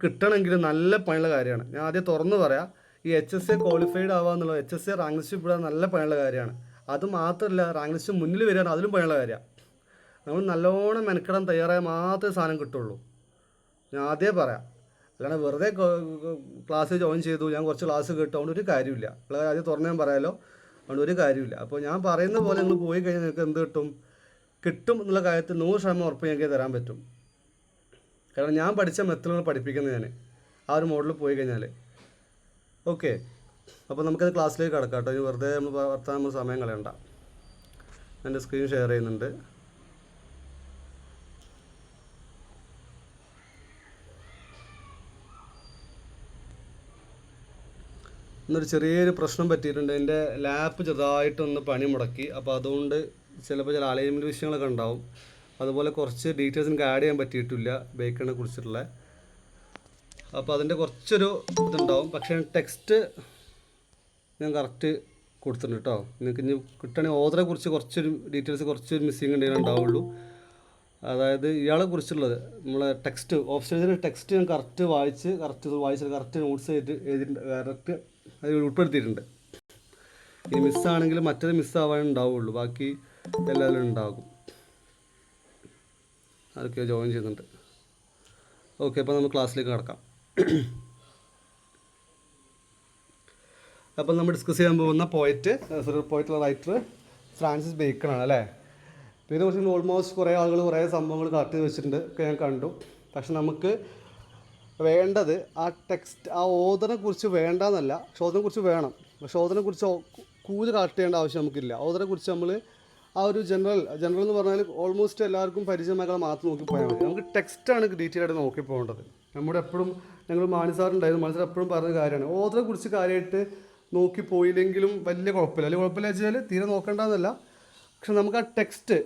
കിട്ടണമെങ്കിൽ നല്ല പണിയുള്ള കാര്യമാണ്. ഞാൻ ആദ്യം തുറന്ന് പറയാം, ഈ HSA ക്വാളിഫൈഡ് ആവുക എന്നുള്ളത്, HSA റാങ്ക് ലിസ്റ്റ് ഇടാൻ നല്ല പണിയുള്ള കാര്യമാണ്. അത് മാത്രമല്ല, റാങ്ക് ലിസ്റ്റ് മുന്നിൽ വരികയാണ്, അതിലും പണിയുള്ള കാര്യമാണ്. നമ്മൾ നല്ലോണം മെനക്കെടാൻ തയ്യാറായാൽ മാത്രമേ സാധനം കിട്ടുള്ളൂ. ഞാൻ ആദ്യമേ പറയാം, അല്ലാണ്ട് വെറുതെ ക്ലാസ് ജോയിൻ ചെയ്തു, ഞാൻ കുറച്ച് ക്ലാസ് കേട്ടു, അതുകൊണ്ട് ഒരു കാര്യമില്ല. ഉള്ള ആദ്യം തുറന്ന് ഞാൻ പറയാമല്ലോ, അതുകൊണ്ട് ഒരു കാര്യമില്ല. അപ്പോൾ ഞാൻ പറയുന്ന പോലെ നിങ്ങൾ പോയി കഴിഞ്ഞാൽ നിങ്ങൾക്ക് എന്ത് കിട്ടും എന്നുള്ള കാര്യത്തിൽ 100% ഉറപ്പ് ഞങ്ങൾക്ക് തരാൻ പറ്റും. കാരണം ഞാൻ പഠിച്ച മെത്തഡുകൾ പഠിപ്പിക്കുന്നത് ഞാൻ ആ ഒരു മോഡലിൽ പോയി കഴിഞ്ഞാൽ. ഓക്കെ, അപ്പോൾ നമുക്കത് ക്ലാസ്സിലേക്ക് കിടക്കാം കേട്ടോ. ഇനി വെറുതെ നമ്മൾ സമയം കളയണ്ട. എൻ്റെ സ്ക്രീൻ ഷെയർ ചെയ്യുന്നുണ്ട്. ഇന്നൊരു ചെറിയൊരു പ്രശ്നം പറ്റിയിട്ടുണ്ട്. എൻ്റെ ലാപ്പ് ചെറുതായിട്ടൊന്ന് പണി മുടക്കി. അപ്പോൾ അതുകൊണ്ട് ചിലപ്പോൾ ചില അലൈൻമെൻറ്റ് വിഷയങ്ങളൊക്കെ ഉണ്ടാവും. അതുപോലെ കുറച്ച് ഡീറ്റെയിൽസ് എനിക്ക് ആഡ് ചെയ്യാൻ പറ്റിയിട്ടില്ല ബേക്കണിനെ കുറിച്ചിട്ടുള്ള. അപ്പോൾ അതിൻ്റെ കുറച്ചൊരു ഇതുണ്ടാവും. പക്ഷേ ടെക്സ്റ്റ് ഞാൻ കറക്റ്റ് കൊടുത്തിട്ടുണ്ട് കേട്ടോ. നിങ്ങൾക്ക് ഇനി കിട്ടണമെങ്കിൽ ഓതറെ കുറിച്ച് കുറച്ചൊരു ഡീറ്റെയിൽസ് കുറച്ചൊരു മിസ്സിങ് ഉണ്ടെങ്കിൽ ഉണ്ടാവുള്ളൂ. അതായത് ഇയാളെ കുറിച്ചുള്ളത് നമ്മളെ ടെക്സ്റ്റ് ഓഫീസിൻ്റെ ടെക്സ്റ്റ് ഞാൻ കറക്റ്റ് കറക്റ്റ് നോട്ട്സ് എഴുതിയിട്ടുണ്ട്, കറക്റ്റ് അത് ഉൾപ്പെടുത്തിയിട്ടുണ്ട്. ഈ മിസ്സാണെങ്കിൽ മറ്റേത് മിസ്സാവാൻ ഉണ്ടാവുള്ളൂ, ബാക്കി എല്ലാവരും ഉണ്ടാകും. ആരൊക്കെയോ ജോയിൻ ചെയ്യുന്നുണ്ട്. ഓക്കെ, അപ്പോൾ നമ്മൾ ക്ലാസ്സിലേക്ക് കിടക്കാം. അപ്പോൾ നമ്മൾ ഡിസ്കസ് ചെയ്യാൻ പോകുന്ന പോയിട്ടുള്ള റൈറ്റർ ഫ്രാൻസിസ് ബേക്കൺ ആണ് അല്ലേ. ഇതിനെ കുറിച്ച് ഓൾമോസ്റ്റ് കുറേ ആളുകൾ കുറേ സംഭവങ്ങൾ കറക്റ്റ് ചെയ്ത് വെച്ചിട്ടുണ്ട്, ഒക്കെ ഞാൻ കണ്ടു. പക്ഷെ നമുക്ക് വേണ്ടത് ആ ടെക്സ്റ്റ്, ആ ഓതറിനെ കുറിച്ച് വേണ്ടെന്നല്ല, ഓതറിനെ കുറിച്ച് വേണം. പക്ഷെ ഓതറിനെ കുറിച്ച് കൂടുതൽ കറക്റ്റ് ചെയ്യേണ്ട ആവശ്യം നമുക്കില്ല. ഓതറിനെ കുറിച്ച് നമ്മൾ ആ ഒരു ജനറൽ എന്ന് പറഞ്ഞാൽ ഓൾമോസ്റ്റ് എല്ലാവർക്കും പരിചയമാക്കാൻ മാത്രം നോക്കി പോയാൽ മതി. നമുക്ക് ടെക്സ്റ്റാണ് ഡീറ്റെയിൽ ആയിട്ട് നോക്കി പോകേണ്ടത്. നമ്മുടെ എപ്പോഴും ഞങ്ങൾ മാനസാറുണ്ടായിരുന്നു, മാനസാർ എപ്പോഴും പറഞ്ഞ കാര്യമാണ്, ഓതറെ കുറിച്ച് കാര്യമായിട്ട് നോക്കി പോയില്ലെങ്കിലും വലിയ കുഴപ്പമില്ല വെച്ചാൽ തീരെ നോക്കേണ്ടതെന്നല്ല. പക്ഷെ നമുക്ക് ആ ടെക്സ്റ്റ്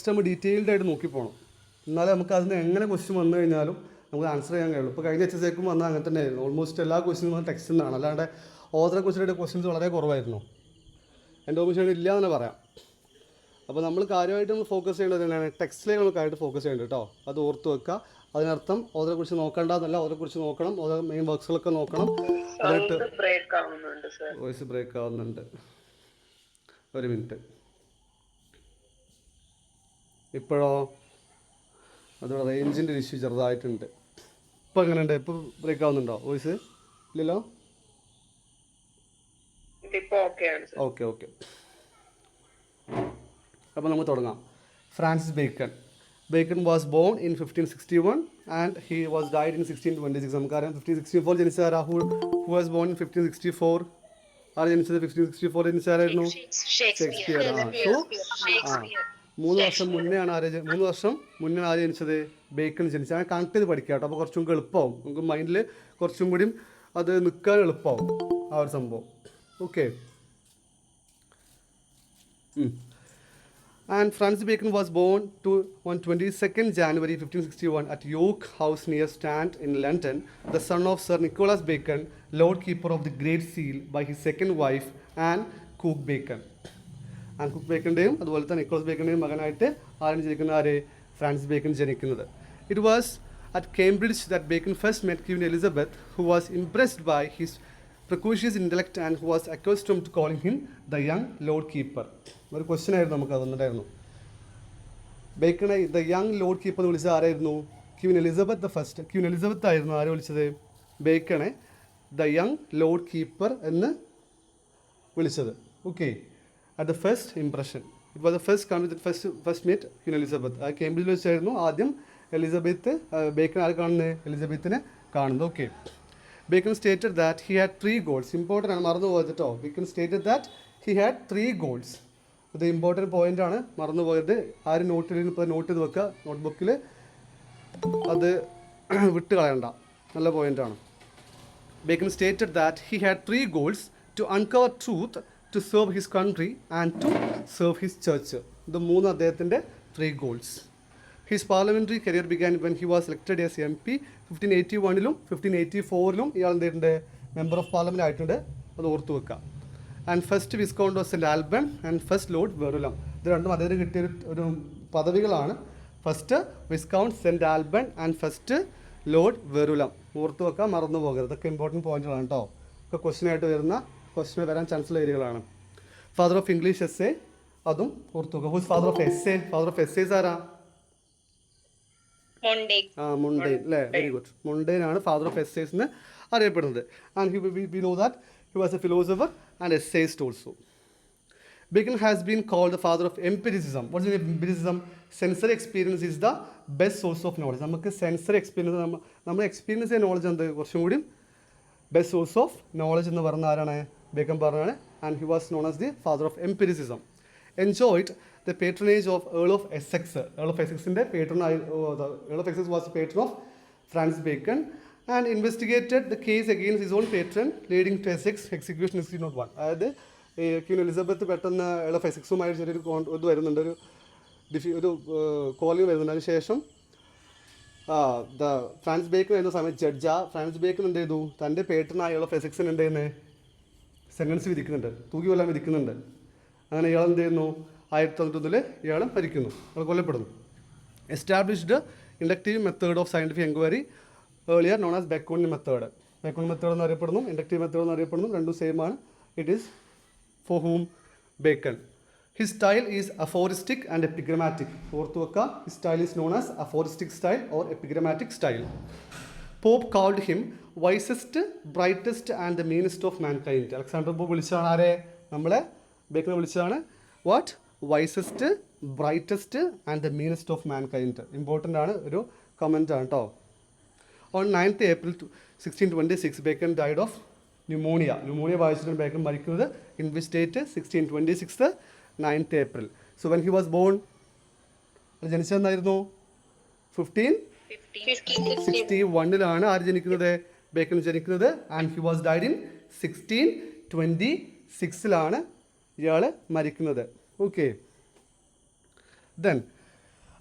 നമ്മൾ ഡീറ്റെയിൽഡ് ആയിട്ട് നോക്കി പോകണം. എന്നാലേ നമുക്ക് അതിന് എങ്ങനെ ക്വസ്റ്റ്യൻ വന്നു കഴിഞ്ഞാലും നമുക്ക് ആൻസർ ചെയ്യാൻ കഴിയുള്ളൂ. ഇപ്പോൾ കഴിഞ്ഞ HSA വന്നാൽ അങ്ങനെ തന്നെ ആയിരുന്നു. ഓൾമോസ്റ്റ് എല്ലാ ക്വസ്റ്റ്യനും ടെക്സ്റ്റിൽ നിന്നാണ്, അല്ലാണ്ട് ഓതറെ കുറിച്ചിട്ട് ക്വസ്റ്റ്യൻസ് വളരെ കുറവായിരുന്നു. എൻ്റെ ഓപ്ഷൻ ഇല്ല എന്ന് പറയാം. അപ്പോൾ നമ്മൾ കാര്യമായിട്ട് നമ്മൾ ഫോക്കസ് ചെയ്യേണ്ടത് തന്നെയാണ് ടെക്സ്റ്റിലേക്ക് നമ്മൾ കാര്യമായിട്ട് ഫോക്കസ് ചെയ്യേണ്ടത് കേട്ടോ. അത് ഓർത്ത് വെക്കുക. അതിനർത്ഥം ഓതറെ കുറിച്ച് നോക്കേണ്ടതല്ല, ഓതറെ കുറിച്ച് നോക്കണം, ഓരോ മെയിൻ വർക്ക്സുകളൊക്കെ നോക്കണം. എന്നിട്ട് വോയിസ് ബ്രേക്ക് ആവുന്നുണ്ട്, ഒരു മിനിറ്റ്. ഇപ്പോഴോ അതോടെ റേഞ്ചിൻ്റെ ഇഷ്യൂ ചെറുതായിട്ടുണ്ട്. ഇപ്പോൾ എങ്ങനെയുണ്ട്? ഇപ്പോൾ ബ്രേക്ക് ആവുന്നുണ്ടോ വോയിസ്? ഇല്ലല്ലോ. ഓക്കെ. അപ്പോൾ നമുക്ക് തുടങ്ങാം. Francis Bacon was born in 1561 and he was died in 1626. നമുക്കറിയാം 1564 ജനിച്ചാരാ? Who was born in 1564? ആര് ജനിച്ചത്? 1564 ജനിച്ചാരായിരുന്നു? ഷേക്സ്പിയർ. സോ 3 വർഷം മുന്നെയാണ് ആര് ജനിച്ചത്? ബേക്കൺ ജനിച്ചത്. അങ്ങനെ കണക്ട് ചെയ്ത് പഠിക്കുക കേട്ടോ. അപ്പോൾ കുറച്ചും കൂടി എളുപ്പമാവും, നമുക്ക് മൈൻഡിൽ കുറച്ചും കൂടി അത് നിൽക്കാൻ എളുപ്പമാവും ആ ഒരു സംഭവം. Okay. And Francis Bacon was born on 22nd January 1561 at York House near Strand in London, the son of Sir Nicholas Bacon, Lord Keeper of the Great Seal, by his second wife Anne Cook Bacon. Anne Cook ബേക്കൻ്റെയും അതുപോലെ തന്നെ Nicholas ബേക്കൻ്റെയും മകനായിട്ട് Francis Bacon ജനിക്കുന്നത്. It was at Cambridge that Bacon first met Queen Elizabeth, who was impressed by his precocious intellect and who was accustomed to calling him the young Lord Keeper. ഒരു question ആയിരുന്നു നമുക്ക് അതുണ്ടായിരുന്നു. ബേക്കണെ the young Lord Keeper എന്ന് വിളിച്ചത് ആരായിരുന്നു? Queen Elizabeth ആയിരുന്നു ആരെ വിളിച്ചത്? ബേക്കണെ ദ യങ് ലോർഡ് കീപ്പർ എന്ന് വിളിച്ചത്. Okay. At the first impression it was the first meet Queen Elizabeth. ആ കേംബ്രിഡ്ജിൽ വെച്ചായിരുന്നു ആദ്യം ബേക്കൺ ആരെ കാണുന്നത്? എലിസബത്തിനെ കാണുന്നത്. Okay. Bacon stated that he had 3 goals. Important ആണ്, മറന്നു പോയത് കേട്ടോ. Bacon stated that he had 3 goals. ഇത് ഇമ്പോർട്ടൻറ്റ് പോയിൻ്റ് ആണ്, മറന്നു പോയത്. ആരും ഇപ്പോൾ നോട്ട് ചെയ്ത് വെക്കുക നോട്ട്ബുക്കിൽ, അത് വിട്ട് കളയണ്ട, നല്ല പോയിൻ്റാണ്. Bacon stated that he had 3 goals: to uncover truth, to serve his country and to serve his church. ഇത് 3 അദ്ദേഹത്തിൻ്റെ 3 goals. His parliamentary career began when he was elected as MP 1581 1584 ഇയാൾ എന്തിട്ടുണ്ട്? മെമ്പർ ഓഫ് പാർലമെൻറ്റ് ആയിട്ടുണ്ട്, അത് ഓർത്ത് വെക്കുക. And first viscount of Saint Alban and first Lord Verulam. ഇത് രണ്ടും അദ്ദേഹത്തിന് കിട്ടിയ ഒരു പദവികളാണ്. First viscount Saint Alban and first Lord Verulam. ഓർത്ത് വെക്കാൻ മറന്നു പോകരുത്. ഇതൊക്കെ ഇമ്പോർട്ടൻറ്റ് പോയിന്റുകളാണ് കേട്ടോ. ഒക്കെ ക്വസ്റ്റ്യനായിട്ട് വരുന്ന ക്വസ്റ്റ്യൻ വരാൻ ചാൻസുള്ള ഏരിയകളാണ്. ഫാദർ ഓഫ് ഇംഗ്ലീഷ് എസ്സേ, അതും ഓർത്ത് വെക്കുക. Whose father of essay? Father of essays ആരാ? മുണ്ടൈൻ അല്ലേ? Very good. മുണ്ടൈൻ ആണ് ഫാദർ ഓഫ് എസ്സേസ് എന്ന് അറിയപ്പെടുന്നത്. And we know that he was A philosopher and essayist also. Bacon has been called the father of empiricism. What is empiricism? Sensory experience is the best source of knowledge. നമുക്ക് sensory experience നമ്മൾ experience ചെയ്യുന്ന knowledge എന്ത് കുറച്ചും കൂടി best source of knowledge എന്ന് പറഞ്ഞ ആരാണ്? Bacon പറഞ്ഞാണ്. And he was known as the father of empiricism. Enjoyed the patronage of Earl of Essex. Earl of എസെക്സിൻ്റെ പേട്രനായി Earl of Essex was patron of Francis Bacon and investigated the case against his own patron leading to Essex execution 1601. അതായത് Queen Elizabeth പെട്ടെന്ന് Earl of എസെക്സുമായിട്ട് ചെറിയൊരു ഇത് വരുന്നുണ്ട്, ഒരു calling വരുന്നുണ്ട്. അതിനുശേഷം ഫ്രാൻസിസ് ബേക്കൺ എന്ന സമയത്ത് ജഡ്ജ് ഫ്രാൻസിസ് ബേക്കൺ എന്ത് ചെയ്തു? തൻ്റെ പേട്രനായ ഏൾ ഓഫ് എസെക്സിന് എന്ത് ചെയ്യുന്നത്? സെൻറ്റൻസ് വിധിക്കുന്നുണ്ട്, തൂക്കിക്കൊല്ലാൻ വിധിക്കുന്നുണ്ട്. അങ്ങനെ ഇയാൾ എന്ത് ചെയ്യുന്നു? 1901 ഇയാൾ മരിക്കുന്നു, ഇയാൾ കൊല്ലപ്പെടുന്നു. Established inductive method of scientific enquiry, earlier known as Baconian method. Baconian method എന്ന് അറിയപ്പെടുന്നു, ഇൻഡക്റ്റീവ് മെത്തേഡ് എന്ന് അറിയപ്പെടുന്നു. രണ്ടും സെയിം ആണ്. It is for whom? Bacon. His style is aphoristic and epigrammatic. ഓർത്ത് വെക്കുക, his style is known as aphoristic style or epigrammatic style. Pope called him wisest, brightest and the meanest of mankind. Alexander Pope വിളിച്ചതാണ് ആരെ? നമ്മളെ ബേക്കനെ വിളിച്ചതാണ് what? Wisest, brightest and the meanest of mankind. Important ആണ്, ഒരു comment ആണ് കേട്ടോ. On 9th April 1626 Bacon died of pneumonia ബാധിച്ചിട്ട് ബേക്കൻ മരിക്കുന്നത്. In which date? 1626 9th April. So when he was born, ജനിച്ചതെന്നായിരുന്നു? 1561 ആര് ജനിക്കുന്നത്? ബേക്കൻ ജനിക്കുന്നത്. And he was died in 1626 ഇയാൾ മരിക്കുന്നത്. ഓക്കെ. ദെൻ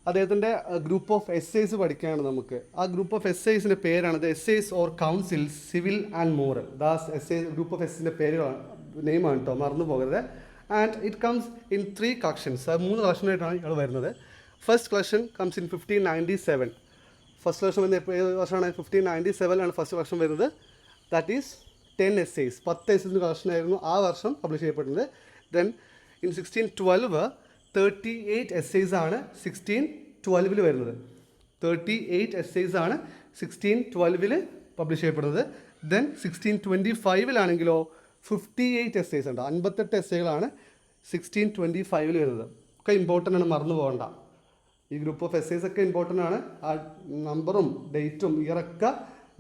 അദ്ദേഹത്തിൻ്റെ ഗ്രൂപ്പ് ഓഫ് എസ്സേസ് പഠിക്കാനാണ് നമുക്ക്. ആ ഗ്രൂപ്പ് ഓഫ് എസ്സേസിൻ്റെ പേരാണ് the essays or councils civil and moral. That's essay group of എസ്സേസിൻ്റെ പേരുകളാണ്, നെയിമാണ് കേട്ടോ, മറന്നു പോകരുത്. And it comes in 3 collections. അത് 3 കളക്ഷനായിട്ടാണ് ഇയാൾ വരുന്നത്. First collection comes in 1597. First collection വരുന്നത് ഏത് വർഷമാണ്? 1597 ഫസ്റ്റ് കളക്ഷൻ വരുന്നത്. That is 10 essays. 10 essays കളക്ഷനായിരുന്നു ആ വർഷം പബ്ലിഷ് ചെയ്യപ്പെടുന്നത്. ദെൻ ഇൻ 1612 38 essays ആണ് 1612 വരുന്നത്. 38 essays ആണ് 1612 പബ്ലിഷ് ചെയ്യപ്പെടുന്നത്. ദെൻ 1625 58 essays ഉണ്ട്. 58 എസ്സേകളാണ് 1625 വരുന്നത്. ഒക്കെ ഇമ്പോർട്ടൻ്റ് ആണ്, മറന്നു പോകണ്ട. ഈ ഗ്രൂപ്പ് ഓഫ് എസ്സേസ് ഒക്കെ ഇമ്പോർട്ടൻ്റ് ആണ്. ആ നമ്പറും ഡേറ്റും ഇയറൊക്കെ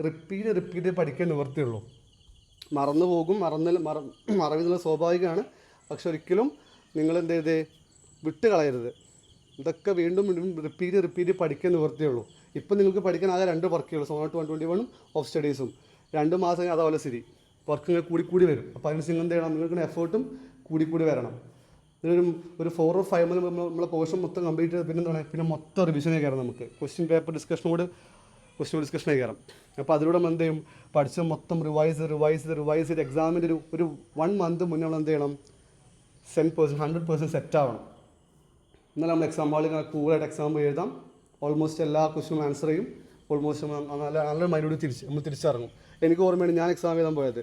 റിപ്പീറ്റ് പഠിക്കാൻ നിവർത്തിയുള്ളൂ. മറന്നു പോകും, മറവിന്നുള്ള സ്വാഭാവികമാണ്. പക്ഷെ ഒരിക്കലും നിങ്ങൾ എന്ത് ചെയ്തേ വിട്ട് കളയരുത്. ഇതൊക്കെ വീണ്ടും റിപ്പീറ്റ് പഠിക്കാൻ നിവർത്തിയുള്ളൂ. ഇപ്പം നിങ്ങൾക്ക് പഠിക്കാൻ ആകെ 2 വർക്കുകൾ, സോണറ്റ് 121 ഓഫ് സ്റ്റഡീസും. 2 മാസം അതേപോലെ സ്ഥിതി വർക്കുകൾ കൂടി വരും. അപ്പോൾ അതിന് നിങ്ങൾ എന്ത് ചെയ്യണം? നിങ്ങൾക്ക് എഫേർട്ടും കൂടി വരണം. ഒരു 4 or 5 months നമ്മളെ പോർഷൻ മൊത്തം കംപ്ലീറ്റ് ചെയ്ത് പിന്നെ മൊത്തം റിവിഷനേ കയറാം. നമുക്ക് ക്വസ്റ്റ്യൻ പേപ്പർ ഡിസ്കഷനോട് ഡിസ്കഷനേ കയറാം. അപ്പോൾ അതിലൂടെ നമ്മൾ എന്ത് ചെയ്യും? പഠിച്ച മൊത്തം റിവൈസ് ചെയ്ത് എക്സാമിൻ്റെ ഒരു 1 month മുന്നേ നമ്മൾ എന്ത് ചെയ്യണം? 100% സെറ്റ് ആവണം. എന്നാൽ നമ്മൾ എക്സാം ഹാളിൽ കൂളായിട്ട് എക്സാം എഴുതാം. ഓൾമോസ്റ്റ് എല്ലാ ക്വസ്റ്റ്യനും ആൻസർ ചെയ്യും. ഓൾമോസ്റ്റ് നല്ല മൈൻഡോട് നമ്മൾ തിരിച്ചിറങ്ങും. എനിക്ക് ഓർമ്മയാണ് ഞാൻ എക്സാം എഴുതാൻ പോയത്.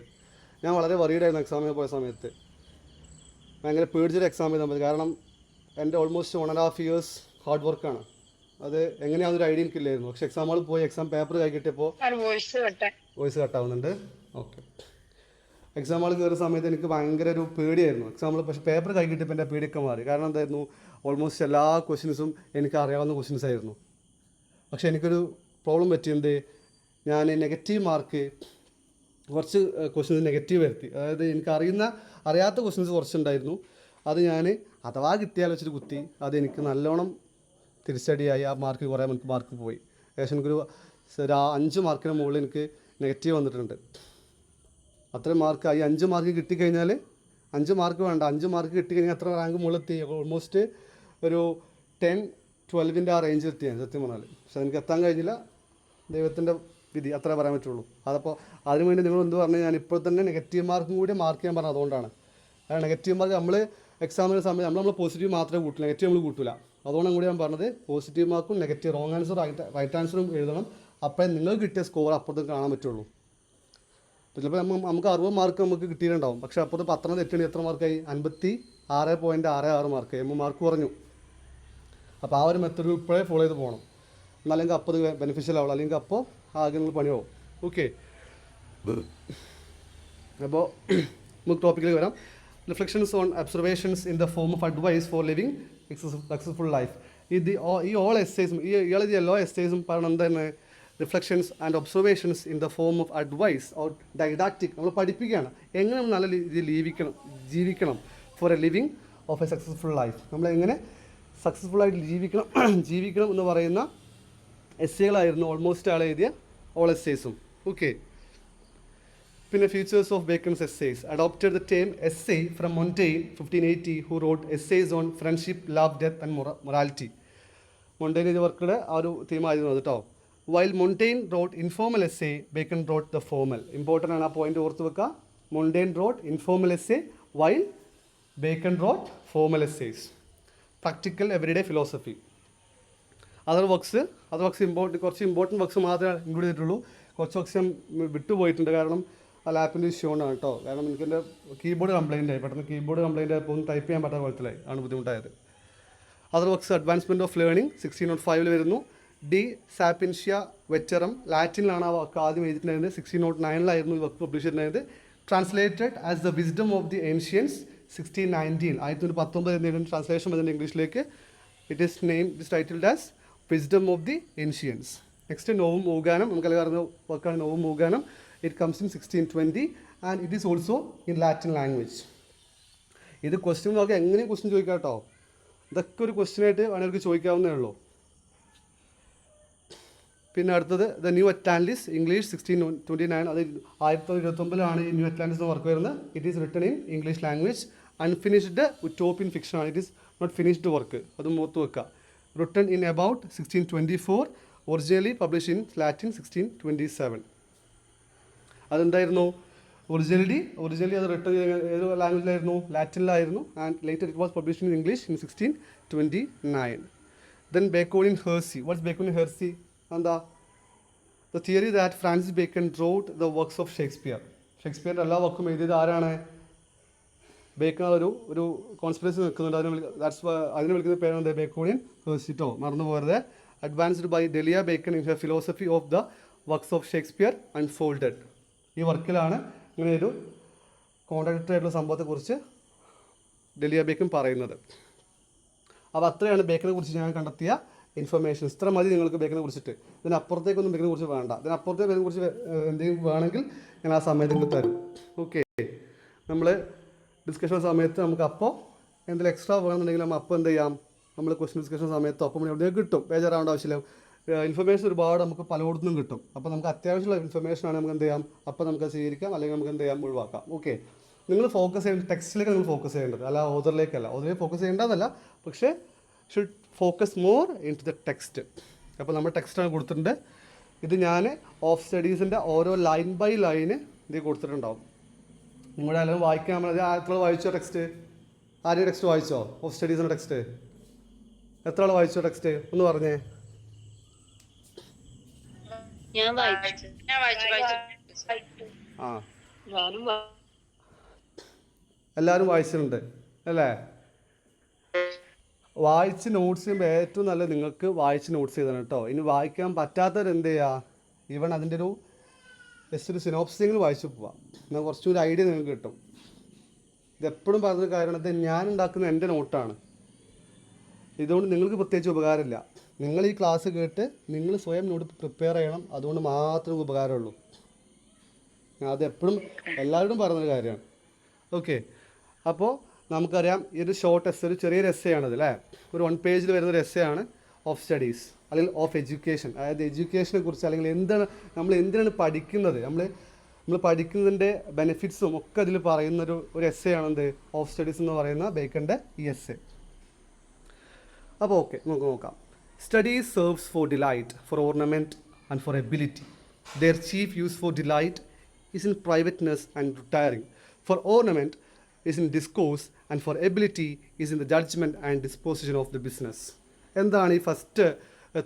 ഞാൻ വളരെ വറീഡായിരുന്നു എക്സാമിന് പോയ സമയത്ത്. ഭയങ്കര പേടിച്ചൊരു എക്സാം എഴുതാൻ പോയത്. കാരണം എൻ്റെ ഓൾമോസ്റ്റ് 1.5 years ഹാർഡ് വർക്കാണ്. അത് എങ്ങനെയാണെന്നൊരു ഐഡിയ എനിക്കില്ലായിരുന്നു. പക്ഷേ എക്സാം ഹാളിൽ പോയി എക്സാം പേപ്പർ കൈ കിട്ടിയപ്പോൾ വോയിസ് കട്ടാവുന്നുണ്ട്. ഓക്കെ. എക്സാം ഹാളിൽ കയറുന്ന സമയത്ത് എനിക്ക് ഭയങ്കര ഒരു പേടിയായിരുന്നു എക്സാമിൽ. പക്ഷേ പേപ്പർ കൈ കിട്ടിയപ്പോൾ എൻ്റെ പേടിയൊക്കെ മാറി. കാരണം എന്തായിരുന്നു? ഓൾമോസ്റ്റ് എല്ലാ ക്വസ്റ്റ്യൻസും എനിക്ക് അറിയാവുന്ന ക്വസ്റ്റ്യൻസ് ആയിരുന്നു. പക്ഷേ എനിക്കൊരു പ്രോബ്ലം പറ്റിയത്, ഞാൻ നെഗറ്റീവ് മാർക്ക് കുറച്ച് ക്വസ്റ്റ്യൻസ് നെഗറ്റീവ് വരുത്തി. അതായത് എനിക്ക് അറിയാത്ത ക്വസ്റ്റ്യൻസ് കുറച്ചുണ്ടായിരുന്നു. അത് ഞാൻ അഥവാ കിട്ടിയാൽ വെച്ചിട്ട് കുത്തി. അതെനിക്ക് നല്ലോണം തിരിച്ചടിയായി. ആ മാർക്ക് കുറേ മാർക്ക് പോയി. ഏകദേശം എനിക്കൊരു 5 മാർക്കിന് മുകളിൽ എനിക്ക് നെഗറ്റീവ് വന്നിട്ടുണ്ട്. അത്രയും മാർക്ക് ഈ 5 മാർക്ക് കിട്ടിക്കഴിഞ്ഞാൽ 5 മാർക്ക് വേണ്ട, 5 മാർക്ക് കിട്ടിക്കഴിഞ്ഞാൽ എത്ര റാങ്ക് മുകളിലെത്തി? ഓൾമോസ്റ്റ് ഒരു 10-12 ആ റേഞ്ച് എത്തിയാണ് സത്യം പറഞ്ഞാൽ. പക്ഷെ എനിക്ക് എത്താൻ കഴിഞ്ഞില്ല. ദൈവത്തിൻ്റെ വിധി, അത്രേ പറയാൻ പറ്റുള്ളൂ. അതപ്പോൾ അതിനുവേണ്ടി നിങ്ങൾ എന്ത് പറഞ്ഞു? ഞാൻ ഇപ്പോൾ തന്നെ നെഗറ്റീവ് മാർക്കും കൂടി മാർക്ക് ചെയ്യാൻ പറഞ്ഞത് അതുകൊണ്ടാണ്. നെഗറ്റീവ് മാർക്ക് നമ്മൾ എക്സാമിൻ്റെ സമയത്ത് നമ്മൾ പോസിറ്റീവ് മാത്രമേ കൂട്ടില്ല, നെഗറ്റീവ് നമ്മൾ കൂട്ടില്ല. അതുകൊണ്ടാണ് കൂടി ഞാൻ പറഞ്ഞത് പോസിറ്റീവ് മാർക്കും നെഗറ്റീവ് റോങ് ആൻസർ റൈറ്റ് ആൻസറും എഴുതണം. അപ്പോൾ നിങ്ങൾക്ക് കിട്ടിയ സ്കോർ അപ്പുറത്ത് കാണാൻ പറ്റുള്ളൂ. ചിലപ്പോൾ നമുക്ക് 60 മാർക്ക് നമുക്ക് കിട്ടിയിട്ടുണ്ടാവും, പക്ഷേ അപ്പുറത്ത് 10 തെറ്റുണ്ടെങ്കിൽ എത്ര മാർക്കായി? 56.66 മാർക്ക്, മാർക്ക് കുറഞ്ഞു. അപ്പോൾ ആ ഒരു മെത്തേഡ് ഇപ്പോഴേ ഫോളോ ചെയ്ത് പോകണം, എന്നല്ലെങ്കിൽ അപ്പോൾ അത് ബെനിഫിഷ്യൽ ആവുള്ളൂ, അല്ലെങ്കിൽ അപ്പോൾ ആകെ നിങ്ങൾ പണിയാവും. ഓക്കെ, അപ്പോൾ നമുക്ക് ടോപ്പിക്കിലേക്ക് വരാം. Reflections on observations in the form of advice for living successful life. ഈ ഓൾ എസ്സേസും ഇയാൾ എല്ലാ എസ്സേസും പറയണം എന്താണ്? Reflections and observations in the form of advice or didactic. നമ്മൾ പഠിപ്പിക്കുകയാണ് എങ്ങനെ നല്ല രീതിയിൽ ജീവിക്കണം for a living of a successful life. നമ്മളെങ്ങനെ സക്സസ്ഫുള്ളായിട്ട് ജീവിക്കണം എന്ന് പറയുന്ന എസ്സേകളായിരുന്നു ഓൾമോസ്റ്റ് ആൾ എഴുതിയ ഓൾ എസ്സേസും. ഓക്കെ, പിന്നെ features of Bacon's essays. Adopted the term essay from Montaigne 1580 who wrote essays on friendship, love, death and morality. Montaigne എഴുതിയ വർക്കുടെ ആ ഒരു തീമായിരുന്നു അത് കേട്ടോ. While Montaigne wrote informal essay, Bacon wrote the formal. Important ആണ്, ആ പോയിന്റ് ഓർത്ത് വെക്കുക. Montaigne wrote informal essay while Bacon wrote formal essays. Practical everyday philosophy. Other works കുറച്ച് ഇമ്പോർട്ടൻറ്റ് വർക്ക്സ് മാത്രമേ ഇൻക്ലൂഡ് ചെയ്തിട്ടുള്ളൂ. കുറച്ച് വർക്ക്സ് ഞാൻ വിട്ടുപോയിട്ടുണ്ട്, കാരണം ആ ലാപ്പിൻ്റെ ഇഷ്യൂ കൊണ്ടാണ് കേട്ടോ. കാരണം എനിക്കെൻ്റെ കീബോർഡ് കംപ്ലയിൻ്റ് ആയി, പെട്ടെന്ന് കീബോർഡ് കംപ്ലയിൻ്റ് ആയപ്പോൾ ഒന്ന് ടൈപ്പ് ചെയ്യാൻ പറ്റാത്ത കുഴപ്പത്തിലായി, ആണ് ബുദ്ധിമുട്ടായത്. Other works advancement of learning 1605 വരുന്നു. ഡി സാപ്പിൻഷ്യ വെറ്ററം, ലാറ്റിനിലാണ് ആ വർക്ക് ആദ്യം എഴുതിയിട്ടുണ്ടായിരുന്നത്. 1609 ഈ വർക്ക് പബ്ലിഷ് ചെയ്തിട്ടുണ്ടായത്. Translated as the wisdom of the ancients 1619, 1919 എന്നതിൻ്റെ ട്രാൻസ്ലേഷൻ വരുന്നുണ്ട് ഇംഗ്ലീഷിലേക്ക്. It is this titled as wisdom of the ancients. Next Novum Organum, നമുക്കെല്ലാം അറിയുന്ന വർക്കാണ് Novum Organum. It comes in 1620 and it is also in Latin language. ഇത് question നോക്കി എങ്ങനെയും question ചോദിക്കാം കേട്ടോ. ഇതൊക്കെ ഒരു ക്വസ്റ്റ്യനായിട്ട് വേണമെങ്കിൽ ചോദിക്കാവുന്നേ ഉള്ളൂ. പിന്നെ അടുത്തത് ദ ന്യൂ അറ്റ്ലാന്റിസ് ഇംഗ്ലീഷ് 1629, അത് 1929 ഈ ന്യൂ അറ്റ്ലാന്റിസ് എന്ന വർക്ക് വരുന്നത്. It is written in English language. Unfinished utopian fiction ആണ്, it is not finished work, അത് മൂത്ത് വെക്കുക. Written in about 1624, originally publish in Latin 1627. അതെന്തായിരുന്നു? ഒറിജിനലി അത് റിട്ടൺ ഏത് ലാംഗ്വേജിലായിരുന്നു? ലാറ്റിനിലായിരുന്നു. And later it was published in English in 1629. Then Baconian heresy. What's Baconian heresy? എന്താ? The theory that Francis Bacon wrote the works of ഷേക്സ്പിയറിൻ്റെ എല്ലാ വർക്കും എഴുതിയത് ആരാണ്? ബേക്കൺ. ഒരു കോൺസ്പിറസി നിൽക്കുന്നുണ്ട്, അതിനെ വിളിക്കുന്ന പേരാണ് ബേക്കോണിയൻ ഹേഴ്സിട്ടോ, മറന്നു പോകരുത്. Advanced by Delia Bacon in her philosophy of the works of Shakespeare unfolded. ഈ വർക്കിലാണ് ഇങ്ങനെ ഒരു കോൺട്രാഡിക്ടറി ആയിട്ടുള്ള സംഭവത്തെക്കുറിച്ച് ഡെലിയ ബേക്കൺ പറയുന്നത്. അപ്പോൾ അത്രയാണ് ബേക്കനെ കുറിച്ച് ഞാൻ കണ്ടെത്തിയ ഇൻഫർമേഷൻസ്. ഇത്ര മതി നിങ്ങൾക്ക് ബേക്കനെ കുറിച്ചിട്ട്. ഇതിനപ്പുറത്തേക്കൊന്നും ബേക്കനെ കുറിച്ച് വേണ്ട. ഇതിനപ്പുറത്തേക്ക് ബേക്കനെ കുറിച്ച് എന്തെങ്കിലും വേണമെങ്കിൽ ഞാൻ ആ സമയത്ത് നിങ്ങൾക്ക് തരും. ഓക്കെ, നമ്മൾ ഡിസ്കഷൻ സമയത്ത് നമുക്ക് അപ്പോൾ എന്തെങ്കിലും എക്സ്ട്രാ വേണമെന്നുണ്ടെങ്കിൽ നമ്മൾ അപ്പോൾ എന്ത് ചെയ്യാം? നമ്മൾ ക്വസ്റ്റ്യൻ ഡിസ്കഷൻ സമയത്ത് ഒപ്പം എവിടെയും കിട്ടും, ബേജാറാവേണ്ട ആവശ്യമില്ല. ഇൻഫർമേഷൻ ഒരുപാട് നമുക്ക് പലയിടത്തുനിന്നും കിട്ടും. അപ്പോൾ നമുക്ക് അത്യാവശ്യമുള്ള ഇൻഫർമേഷനാണ് നമുക്ക് എന്ത് ചെയ്യാം, അപ്പോൾ നമുക്ക് സ്വീകരിക്കാം, അല്ലെങ്കിൽ നമുക്ക് എന്ത് ചെയ്യാം, ഒഴിവാക്കാം. ഓക്കെ, നിങ്ങൾ ഫോക്കസ് ചെയ്യേണ്ടത് ടെക്സ്റ്റിലേക്ക് നിങ്ങൾ ഫോക്കസ് ചെയ്യേണ്ടത്, അല്ല ഓതറിലേക്കല്ല. ഓതറിലേക്ക് ഫോക്കസ് ചെയ്യേണ്ടതല്ല, പക്ഷേ should focus more into the text. അപ്പോൾ നമ്മൾ ടെക്സ്റ്റാണ് കൊടുത്തിട്ടുണ്ട്. ഇത് ഞാൻ ഓഫ് സ്റ്റഡീസിൻ്റെ ഓരോ ലൈൻ ബൈ ലൈന് ഇത് കൊടുത്തിട്ടുണ്ടാവും. നിങ്ങളുടെ എല്ലാവരും വായിക്കാൻ നമ്മൾ എത്ര വായിച്ചോ ടെക്സ്റ്റ്? ആരെയും ടെക്സ്റ്റ് വായിച്ചോ? ഓഫ് സ്റ്റഡീസിൻ്റെ ടെക്സ്റ്റ് എത്ര ആൾ വായിച്ചോ ടെക്സ്റ്റ്? ഒന്ന് പറഞ്ഞേ. എല്ലാവരും വായിച്ചിട്ടുണ്ട് അല്ലേ? വായിച്ച് നോട്ട്സ് ചെയ്യുമ്പോൾ ഏറ്റവും നല്ലത് നിങ്ങൾക്ക് വായിച്ച് നോട്ട്സ് ചെയ്തതാണ് കേട്ടോ. ഇനി വായിക്കാൻ പറ്റാത്തവർ എന്ത് ചെയ്യുക? ഈവൺ അതിൻ്റെ ഒരു ജസ്റ്റ് ഒരു സിനോപ്സിസെങ്കിലും വായിച്ചു പോവാം, എന്നാൽ കുറച്ചുകൂടി ഐഡിയ നിങ്ങൾക്ക് കിട്ടും. ഇതെപ്പോഴും പറഞ്ഞൊരു കാര്യമാണ്, ഇത് ഞാൻ ഉണ്ടാക്കുന്ന എൻ്റെ നോട്ടാണ്. ഇതുകൊണ്ട് നിങ്ങൾക്ക് പ്രത്യേകിച്ച് ഉപകാരമില്ല. നിങ്ങൾ ഈ ക്ലാസ് കേട്ട് നിങ്ങൾ സ്വയം നോട്ട് പ്രിപ്പയർ ചെയ്യണം, അതുകൊണ്ട് മാത്രമേ ഉപകാരമുള്ളൂ. അത് എപ്പോഴും എല്ലാവരോടും പറയുന്നൊരു കാര്യമാണ്. ഓക്കെ, അപ്പോൾ നമുക്കറിയാം ഈ ഒരു ഷോർട്ട് എസ്സേ, ഒരു ചെറിയൊരു എസ്സേ ആണത് അല്ലേ? ഒരു 1 പേജിൽ വരുന്നൊരു എസ്സേ ആണ് ഓഫ് സ്റ്റഡീസ്, അല്ലെങ്കിൽ ഓഫ് എഡ്യൂക്കേഷൻ. അതായത് എഡ്യൂക്കേഷനെ കുറിച്ച്, അല്ലെങ്കിൽ എന്താണ് നമ്മൾ എന്തിനാണ് പഠിക്കുന്നത്, നമ്മൾ പഠിക്കുന്നതിൻ്റെ ബെനിഫിറ്റ്സും ഒക്കെ അതിൽ പറയുന്നൊരു എസ്സേ ആണെന്ത് ഓഫ് സ്റ്റഡീസ് എന്ന് പറയുന്ന ബേക്കൻ്റെ ഈ എസ്സേ. അപ്പോൾ ഓക്കെ, നമുക്ക് നോക്കാം. Studies serves for delight, for ornament and for ability. Their chief use for delight is in privateness and retiring. For ornament is in discourse, and for ability is in the judgment and disposition of the business. എന്താണ് ഈ first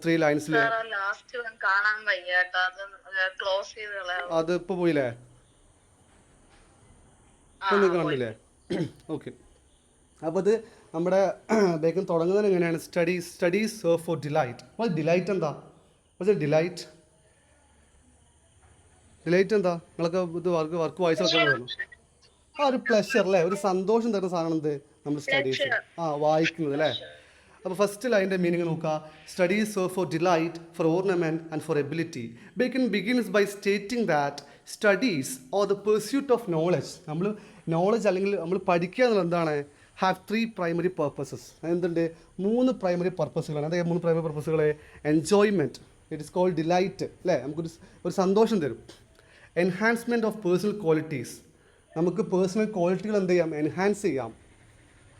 three ലൈൻസിൽ. Last കാണാൻ വയ്യ കേട്ടോ, അത് close ചെയ്ത് കളയാവോ? അത് ഇപ്പോൾ പോയില്ലേ? ഇപ്പോൾ നിങ്ങൾ കാണുന്നില്ലേ? ഓക്കെ. അപ്പോൾ അത് നമ്മുടെ ബേക്കൺ തുടങ്ങുന്നത് എങ്ങനെയാണ്? Studies serve for delight. അപ്പോൾ ഡിലൈറ്റ് എന്താ? പക്ഷേ ഡിലൈറ്റ് എന്താ? നിങ്ങളൊക്കെ ഇത് വർക്ക് വായിച്ചൊക്കെ പറഞ്ഞു. ആ ഒരു പ്ലഷർ അല്ലേ, ഒരു സന്തോഷം തരുന്ന സാധനം എന്ത്? നമ്മൾ സ്റ്റഡീസ് വായിക്കുന്നത് അല്ലേ. അപ്പോൾ ഫസ്റ്റ് ലൈൻ്റെ മീനിങ് നോക്കുക. Studies serve for delight, four ornament and four ability. Bacon begins by stating that studies or the pursuit of knowledge. നമ്മൾ നോളജ് അല്ലെങ്കിൽ നമ്മൾ പഠിക്കുക എന്നുള്ളത് എന്താണ്? Have 3 primary purposes. എന്തുണ്ട്? 3 പ്രൈമറി പർപ്പസുകളാണ്. അതായത് 3 primary പർപ്പസുകൾ. Enjoyment, it is called delight അല്ലേ, നമുക്കൊരു സന്തോഷം തരും. എൻഹാൻസ്മെൻറ്റ് ഓഫ് പേഴ്സണൽ ക്വാളിറ്റീസ്, നമുക്ക് പേഴ്സണൽ ക്വാളിറ്റികൾ എന്ത് ചെയ്യാം? എൻഹാൻസ് ചെയ്യാം.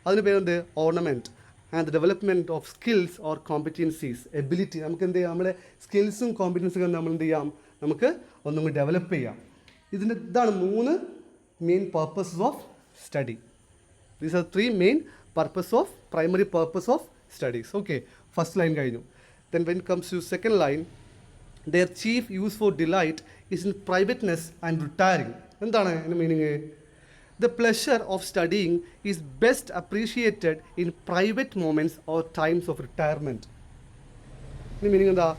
അതിന് പേരെന്ത്? Ornament. And the development of skills or competencies. Ability, നമുക്ക് എന്ത് ചെയ്യാം? നമ്മുടെ സ്കിൽസും കോമ്പറ്റൻസും നമ്മൾ എന്ത് ചെയ്യാം? നമുക്ക് ഒന്നും കൂടി ഡെവലപ്പ് ചെയ്യാം. ഇതാണ് 3 main purposes of study. These are 3 main purpose of primary purpose of studies. Okay, first line കഴിഞ്ഞു. Then when comes to second line, their chief use for delight is in privateness and retiring. എന്താണ് അതിൻ്റെ meaning? The pleasure of studying is best appreciated in private moments or times of retirement. ഇതിൻ്റെ meaning എന്താ?